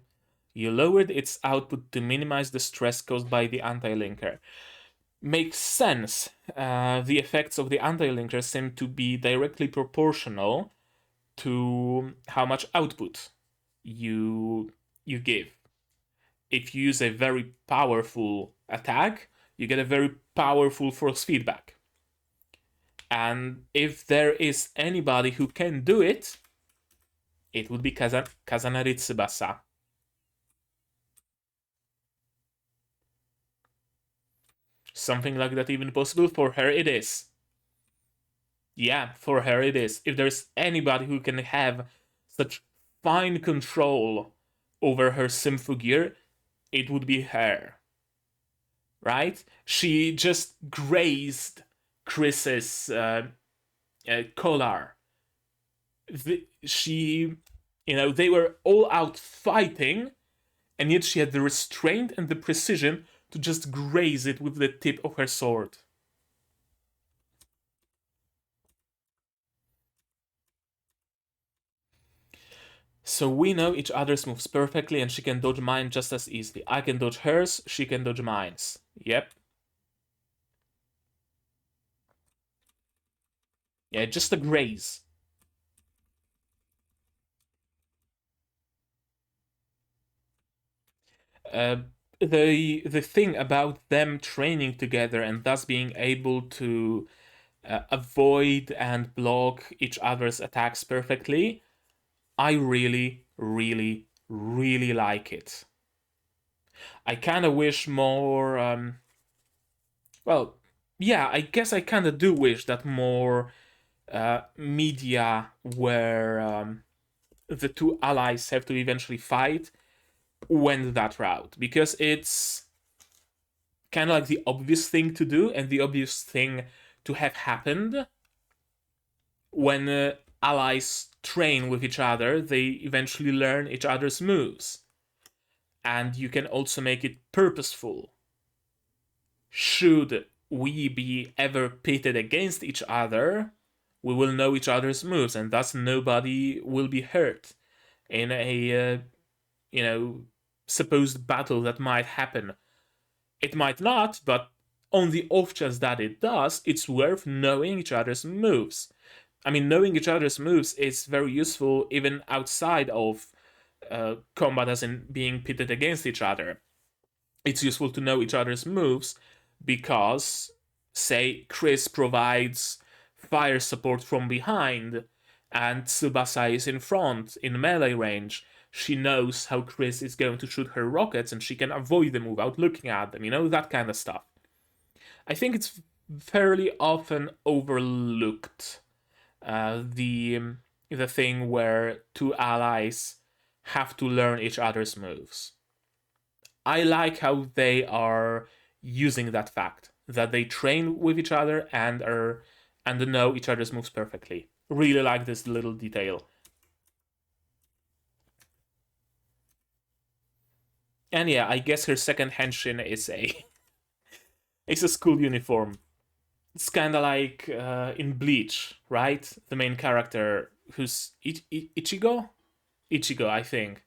You lowered its output to minimize the stress caused by the anti-linker. Makes sense. The effects of the anti-linker seem to be directly proportional to how much output you give. If you use a very powerful attack, you get a very powerful force feedback. And if there is anybody who can do it, it would be Kazanari Tsubasa. Something like that even possible? For her it is. Yeah, for her it is. If there's anybody who can have such fine control over her Symphogear, it would be her. Right? She just grazed Chris's collar. They were all out fighting, and yet she had the restraint and the precision to just graze it with the tip of her sword. So we know each other's moves perfectly, and she can dodge mine just as easily. I can dodge hers, she can dodge mine's. Yep. Yeah, just a graze. The thing about them training together and thus being able to avoid and block each other's attacks perfectly, I really, really, really like it. I kind of wish more. Well, yeah, I guess I kind of do wish that more media where the two allies have to eventually fight went that route, because it's kind of like the obvious thing to do and the obvious thing to have happened. When allies train with each other, they eventually learn each other's moves. And you can also make it purposeful. Should we be ever pitted against each other, we will know each other's moves, and thus nobody will be hurt in a, supposed battle that might happen. It might not, but on the off chance that it does, it's worth knowing each other's moves. I mean, knowing each other's moves is very useful even outside of combat, as in being pitted against each other. It's useful to know each other's moves because, say, Chris provides fire support from behind and Tsubasa is in front in melee range. She knows how Chris is going to shoot her rockets and she can avoid them without looking at them, that kind of stuff. I think it's fairly often overlooked, the thing where two allies have to learn each other's moves. I like how they are using that fact that they train with each other and know each other's moves perfectly. Really like this little detail. And yeah, I guess her second henshin is a school uniform. It's kind of like in Bleach, right? The main character, who's Ichigo? Ichigo, I think.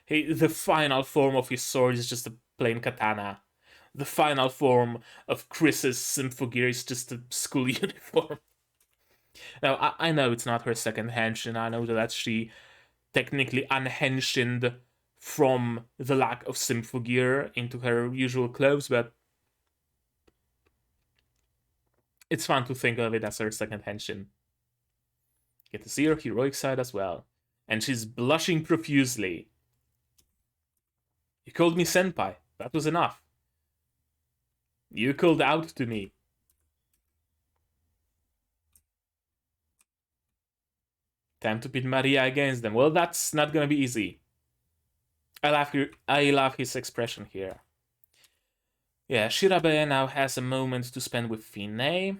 The final form of his sword is just a plain katana. The final form of Chris's Symphogear is just a school uniform. Now, I know it's not her second henshin. I know that she technically unhenshined from the lack of Symphogear into her usual clothes, but it's fun to think of it as her second henshin. Get to see her heroic side as well. And she's blushing profusely. You called me senpai. That was enough. You called out to me. Time to pit Maria against them. Well, that's not gonna be easy. I love his expression here. Yeah, Shirabe now has a moment to spend with Finé.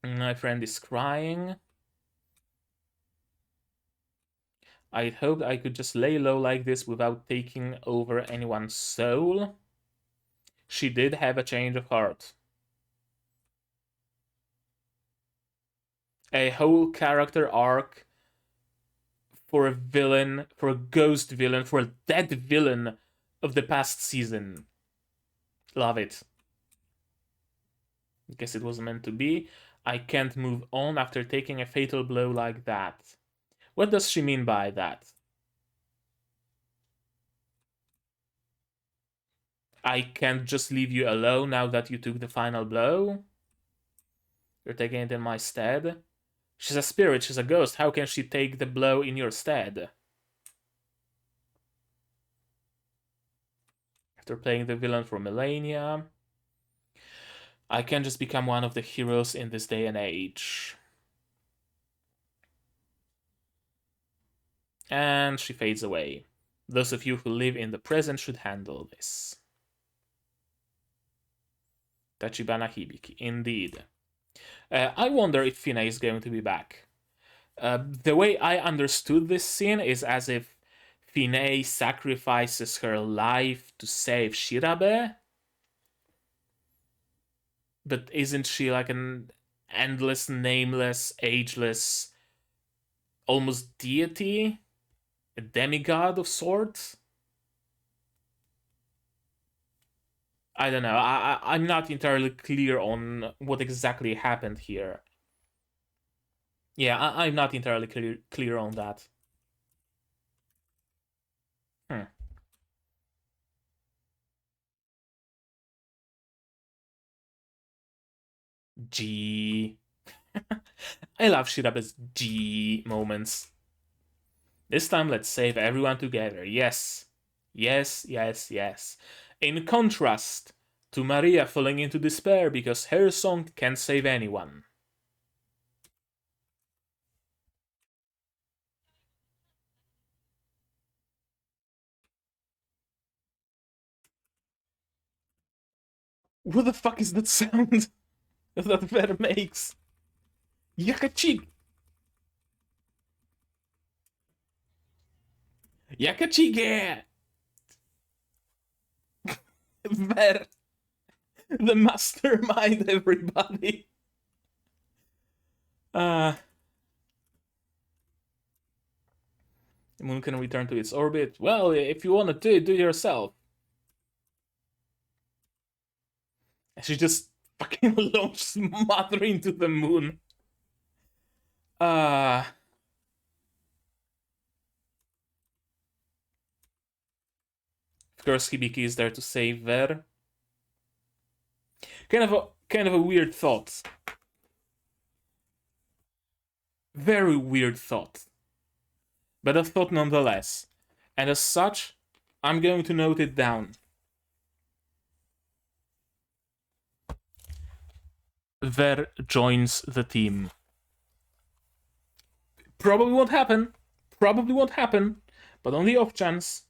My friend is crying. I'd hoped I could just lay low like this without taking over anyone's soul. She did have a change of heart. A whole character arc for a villain, for a ghost villain, for a dead villain of the past season. Love it. Guess it was meant to be. I can't move on after taking a fatal blow like that. What does she mean by that? I can't just leave you alone now that you took the final blow? You're taking it in my stead? She's a spirit, she's a ghost. How can she take the blow in your stead? After playing the villain for millennia, I can just become one of the heroes in this day and age. And she fades away. Those of you who live in the present should handle this. Tachibana Hibiki, indeed. I wonder if Finé is going to be back. The way I understood this scene is as if Finé sacrifices her life to save Shirabe. But isn't she like an endless, nameless, ageless, almost deity? A demigod of sorts? I don't know. I'm not entirely clear on what exactly happened here. Yeah, I'm not entirely clear on that. G. I love Shirabe's G moments. This time, let's save everyone together. Yes. Yes, yes, yes. In contrast to Maria falling into despair because her song can't save anyone. What the fuck is that sound that Ver makes? Yakachig! Yakachige! Ver! The mastermind, everybody! The moon can return to its orbit. Well, if you want to do it yourself. And she just fucking launches Mother into the moon. Of course, Hibiki is there to save Ver. Kind of a weird thought. Very weird thought. But a thought nonetheless. And as such, I'm going to note it down. Ver joins the team. Probably won't happen. Probably won't happen. But on the off chance.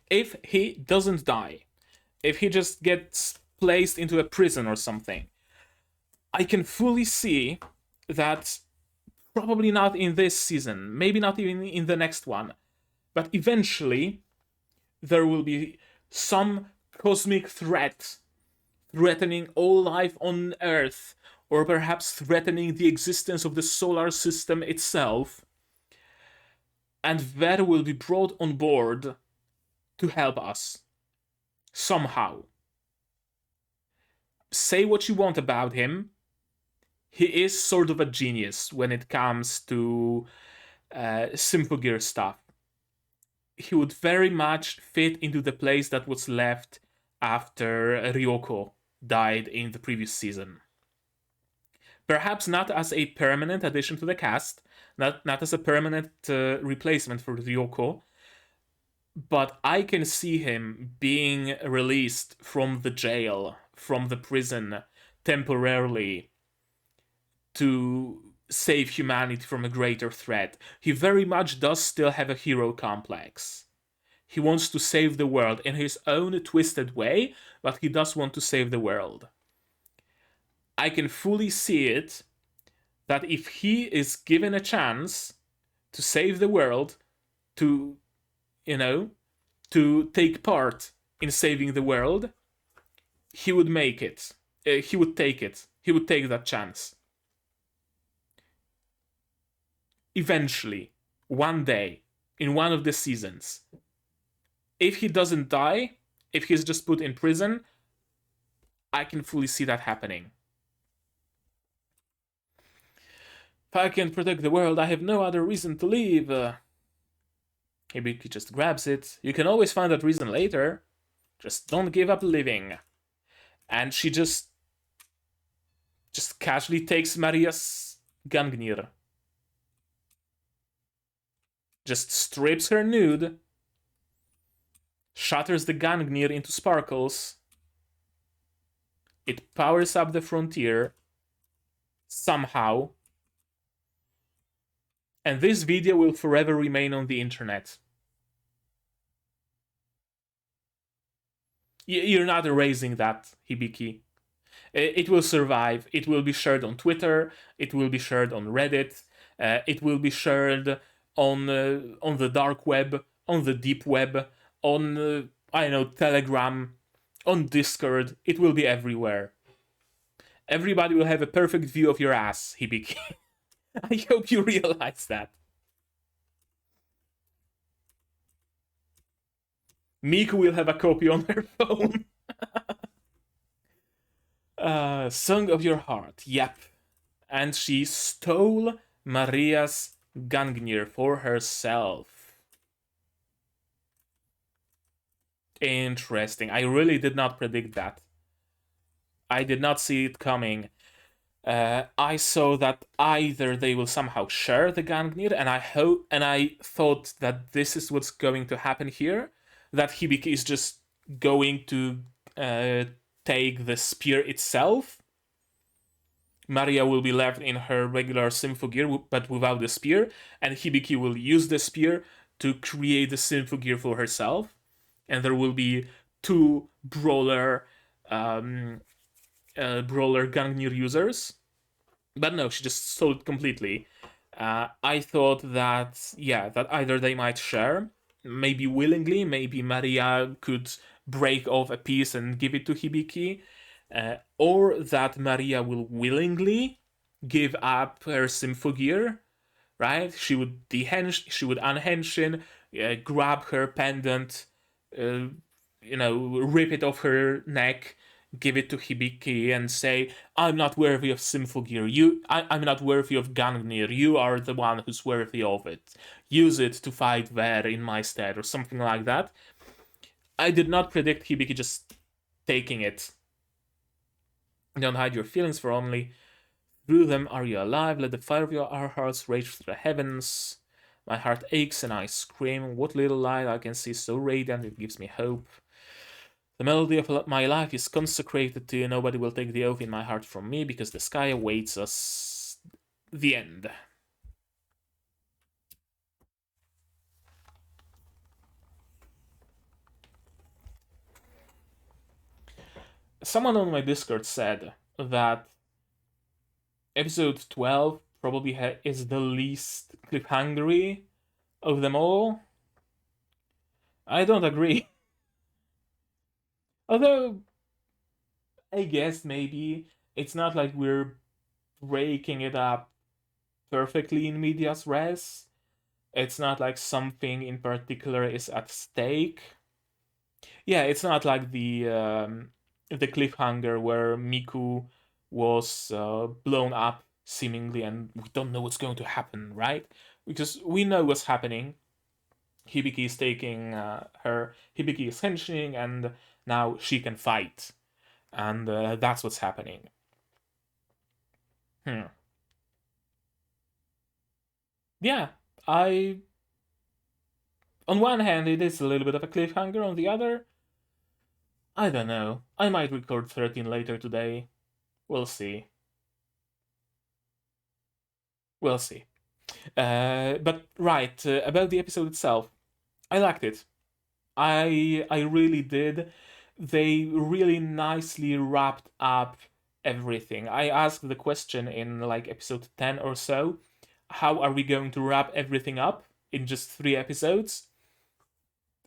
If he doesn't die, if he just gets placed into a prison or something, I can fully see that probably not in this season, maybe not even in the next one, but eventually there will be some cosmic threat threatening all life on Earth, or perhaps threatening the existence of the solar system itself, and Ver will be brought on board to help us. Somehow. Say what you want about him, he is sort of a genius when it comes to Symphogear stuff. He would very much fit into the place that was left after Ryoko died in the previous season. Perhaps not as a permanent addition to the cast, not as a permanent replacement for Ryoko, but I can see him being released from the jail, from the prison, temporarily to save humanity from a greater threat. He very much does still have a hero complex. He wants to save the world in his own twisted way, but he does want to save the world. I can fully see it that if he is given a chance to save the world, to to take part in saving the world, he would make it. He would take it. He would take that chance. Eventually, one day, in one of the seasons, if he doesn't die, if he's just put in prison, I can fully see that happening. If I can protect the world, I have no other reason to live. Hibiki just grabs it. You can always find that reason later. Just don't give up living. And she just casually takes Maria's Gungnir. Just strips her nude, shatters the Gungnir into sparkles. It powers up the frontier somehow. And this video will forever remain on the internet. You're not erasing that, Hibiki. It will survive. It will be shared on Twitter. It will be shared on Reddit. It will be shared on the dark web, on the deep web, on I don't know, Telegram, on Discord. It will be everywhere. Everybody will have a perfect view of your ass, Hibiki. I hope you realize that. Miku will have a copy on her phone. Song of Your Heart, yep. And she stole Maria's Gungnir for herself. Interesting. I really did not predict that. I did not see it coming. I saw that either they will somehow share the Gungnir, and I thought that this is what's going to happen here. That Hibiki is just going to take the spear itself. Maria will be left in her regular Symphogear, but without the spear, and Hibiki will use the spear to create the Symphogear for herself, and there will be two brawler Gungnir users. But no, she just stole it completely. I thought that either they might share, maybe willingly, maybe Maria could break off a piece and give it to Hibiki, or that Maria will willingly give up her Symphogear, right? She would unhenshin, grab her pendant, rip it off her neck, give it to Hibiki and say, I'm not worthy of Symphogear. I'm not worthy of Gungnir. You are the one who's worthy of it. Use it to fight Ver in my stead, or something like that. I did not predict Hibiki just taking it. Don't hide your feelings, for only through them are you alive. Let the fire of our hearts rage through the heavens. My heart aches and I scream. What little light I can see so radiant, it gives me hope. The melody of my life is consecrated to you. Nobody will take the oath in my heart from me, because the sky awaits us. The end. Someone on my Discord said that episode 12 probably is the least cliffhangery of them all. I don't agree. Although, I guess maybe it's not like we're breaking it up perfectly in medias res. It's not like something in particular is at stake. Yeah, it's not like the cliffhanger where Miku was blown up seemingly, and we don't know what's going to happen, right? Because we know what's happening. Hibiki is taking Hibiki is henching, and now she can fight, and that's what's happening. Yeah, on one hand, it is a little bit of a cliffhanger. On the other, I don't know. I might record 13 later today. We'll see. We'll see. But right, about the episode itself, I liked it. I really did. They really nicely wrapped up everything. I asked the question in like episode 10 or so, how are we going to wrap everything up in just 3 episodes?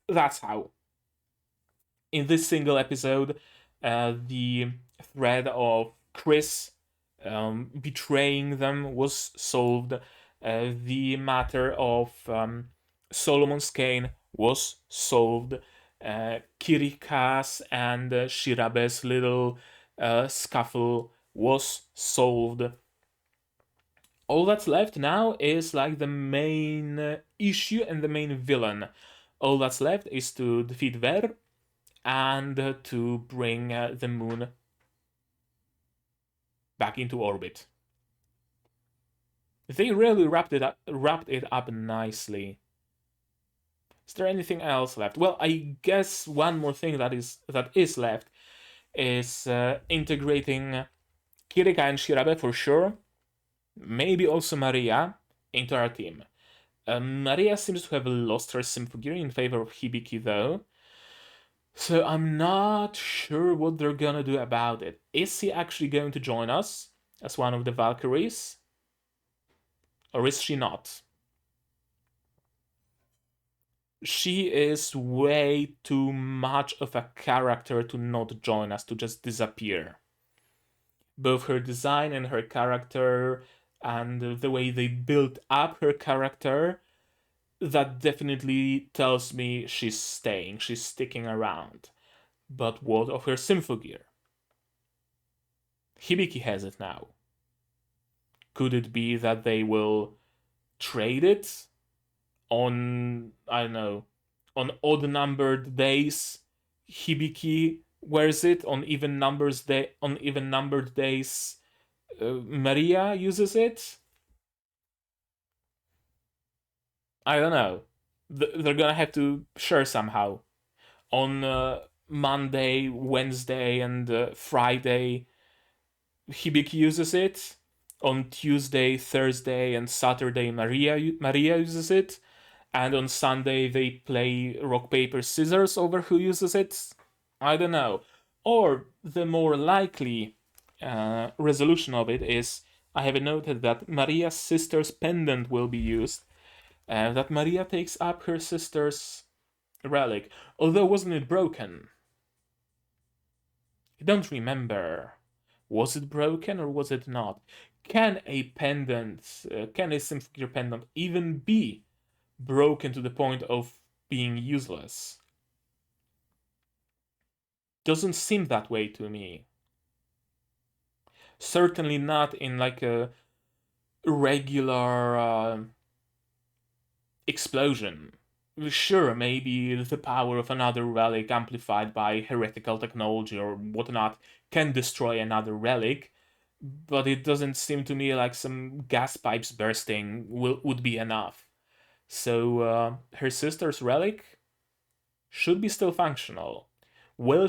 That's how. In this single episode, The thread of Chris betraying them was solved. The matter of Solomon's cane was solved. Kirika's and Shirabe's little scuffle was solved. All that's left now is like the main issue and the main villain. All that's left is to defeat Ver and to bring the moon back into orbit. They really wrapped it up nicely. Is there anything else left? Well, I guess one more thing that is left is integrating Kirika and Shirabe for sure. Maybe also Maria into our team. Maria seems to have lost her Symphogear in favor of Hibiki though. So I'm not sure what they're gonna do about it. Is he actually going to join us as one of the Valkyries? Or is she not? She is way too much of a character to not join us, to just disappear. Both her design and her character, and the way they built up her character, that definitely tells me she's staying, she's sticking around. But what of her Symphogear? Hibiki has it now. Could it be that they will trade it on, I don't know, on odd numbered days? Hibiki wears it on even numbered days. Maria uses it. I don't know. They're gonna have to share somehow. On Monday, Wednesday, and Friday, Hibiki uses it. On Tuesday, Thursday, and Saturday, Maria uses it. And on Sunday, they play rock, paper, scissors over who uses it. I don't know. Or the more likely resolution of it is I have noted that Maria's sister's pendant will be used. That Maria takes up her sister's relic. Although, wasn't it broken? I don't remember. Was it broken or was it not? Can a pendant, can a Symphogear pendant even be broken to the point of being useless? Doesn't seem that way to me. Certainly not in like a regular explosion. Sure, maybe the power of another relic amplified by heretical technology or whatnot can destroy another relic, but it doesn't seem to me like some gas pipes bursting would be enough. So her sister's relic should be still functional. Will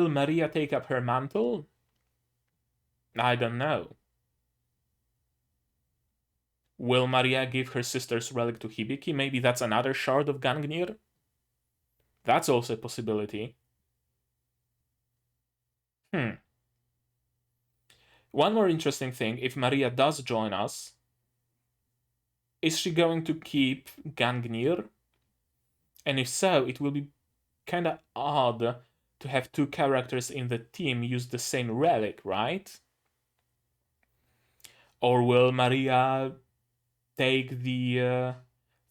Maria take up her mantle? I don't know. Will Maria give her sister's relic to Hibiki? Maybe that's another shard of Gangnir? That's also a possibility. One more interesting thing, if Maria does join us, is she going to keep Gangnir? And if so, it will be kinda odd to have two characters in the team use the same relic, right? Or will Maria take the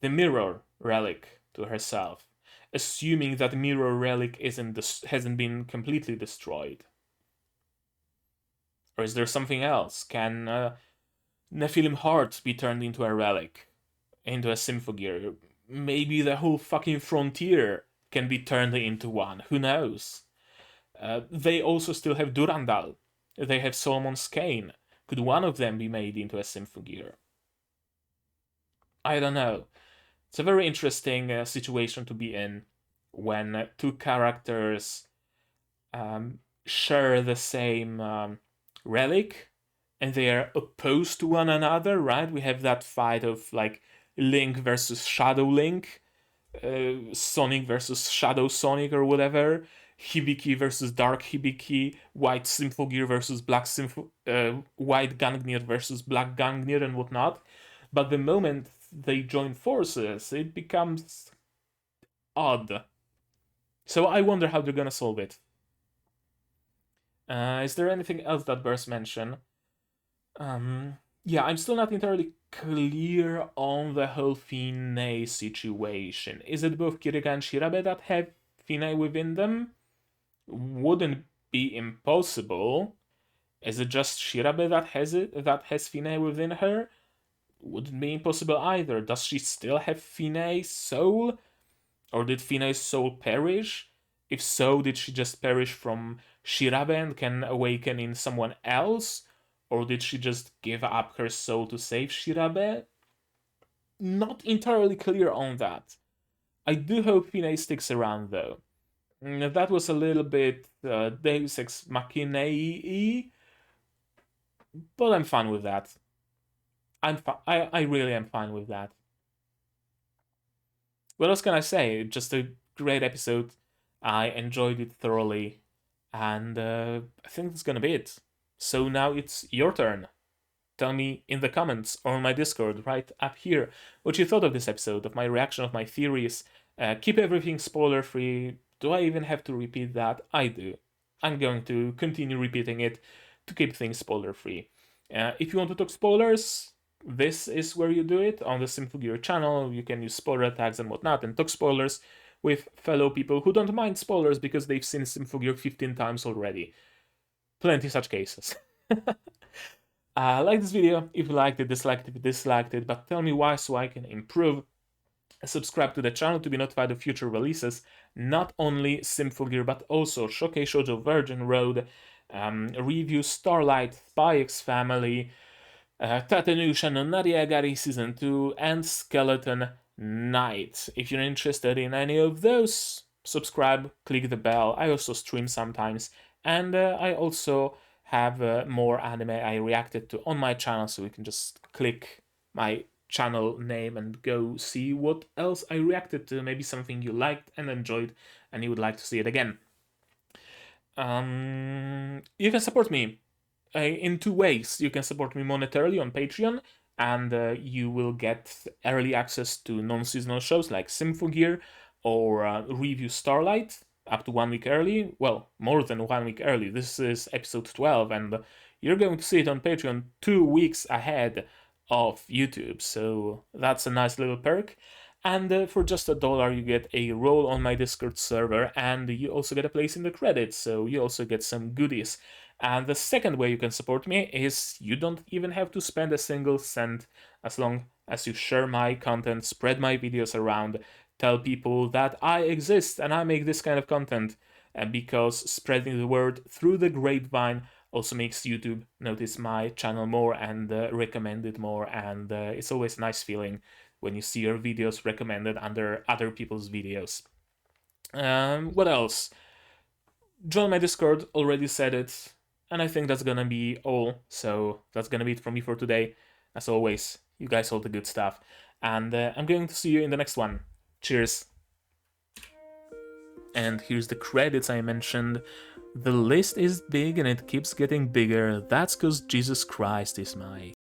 mirror relic to herself, assuming that mirror relic hasn't been completely destroyed? Or is there something else? Can Nephilim Heart be turned into a relic, into a Symphogear? Maybe the whole fucking frontier can be turned into one. Who knows? They also still have Durandal. They have Solomon's Cane. Could one of them be made into a Symphogear? I don't know. It's a very interesting situation to be in when two characters share the same relic and they are opposed to one another, right? We have that fight of like Link versus Shadow Link, Sonic versus Shadow Sonic or whatever, Hibiki versus Dark Hibiki, White Symphogear versus White Gangnir versus Black Gangnir and whatnot. But the moment they join forces, it becomes odd. So I wonder how they're gonna solve it. Is there anything else that bears mention? Yeah, I'm still not entirely clear on the whole Finé situation. Is it both Kirika and Shirabe that have Finé within them? Wouldn't be impossible. Is it just Shirabe that has it, that has Finé within her? Wouldn't be impossible either. Does she still have Finé's soul? Or did Finé's soul perish? If so, did she just perish from Shirabe and can awaken in someone else? Or did she just give up her soul to save Shirabe? Not entirely clear on that. I do hope Finé sticks around though. That was a little bit Deus Ex Machina-y, but I'm fine with that. I really am fine with that. What else can I say? Just a great episode. I enjoyed it thoroughly, and I think that's gonna be it. So now it's your turn. Tell me in the comments or on my Discord right up here what you thought of this episode, of my reaction, of my theories. Keep everything spoiler free. Do I even have to repeat that? I do. I'm going to continue repeating it to keep things spoiler free. If you want to talk spoilers, this is where you do it on the Symphogear channel. You can use spoiler tags and whatnot and talk spoilers with fellow people who don't mind spoilers because they've seen Symphogear 15 times already. Plenty such cases. Like this video if you liked it, disliked it if you disliked it, but tell me why so I can improve. Subscribe to the channel to be notified of future releases, not only Symphogear but also Shokei Shoujo Virgin Road, review Starlight, Spy X Family, Tatenusha no Nariagari Season 2, and Skeleton Knight. If you're interested in any of those, subscribe, click the bell. I also stream sometimes, and I also have more anime I reacted to on my channel, so you can just click my channel name and go see what else I reacted to. Maybe something you liked and enjoyed and you would like to see it again. You can support me in two ways. You can support me monetarily on Patreon, and you will get early access to non-seasonal shows like Symphogear or Review Starlight up to 1 week early. Well, more than 1 week early. This is episode 12, and you're going to see it on Patreon 2 weeks ahead of YouTube, so that's a nice little perk. And for just $1, you get a role on my Discord server, and you also get a place in the credits, so you also get some goodies. And the second way you can support me is you don't even have to spend a single cent as long as you share my content, spread my videos around, tell people that I exist and I make this kind of content. And because spreading the word through the grapevine also makes YouTube notice my channel more and recommend it more, and it's always a nice feeling when you see your videos recommended under other people's videos. What else? Join my Discord, already said it, and I think that's gonna be all. So that's gonna be it from me for today. As always, you guys hold the good stuff, and I'm going to see you in the next one. Cheers. And here's the credits I mentioned. The list is big and it keeps getting bigger. That's cause Jesus Christ is my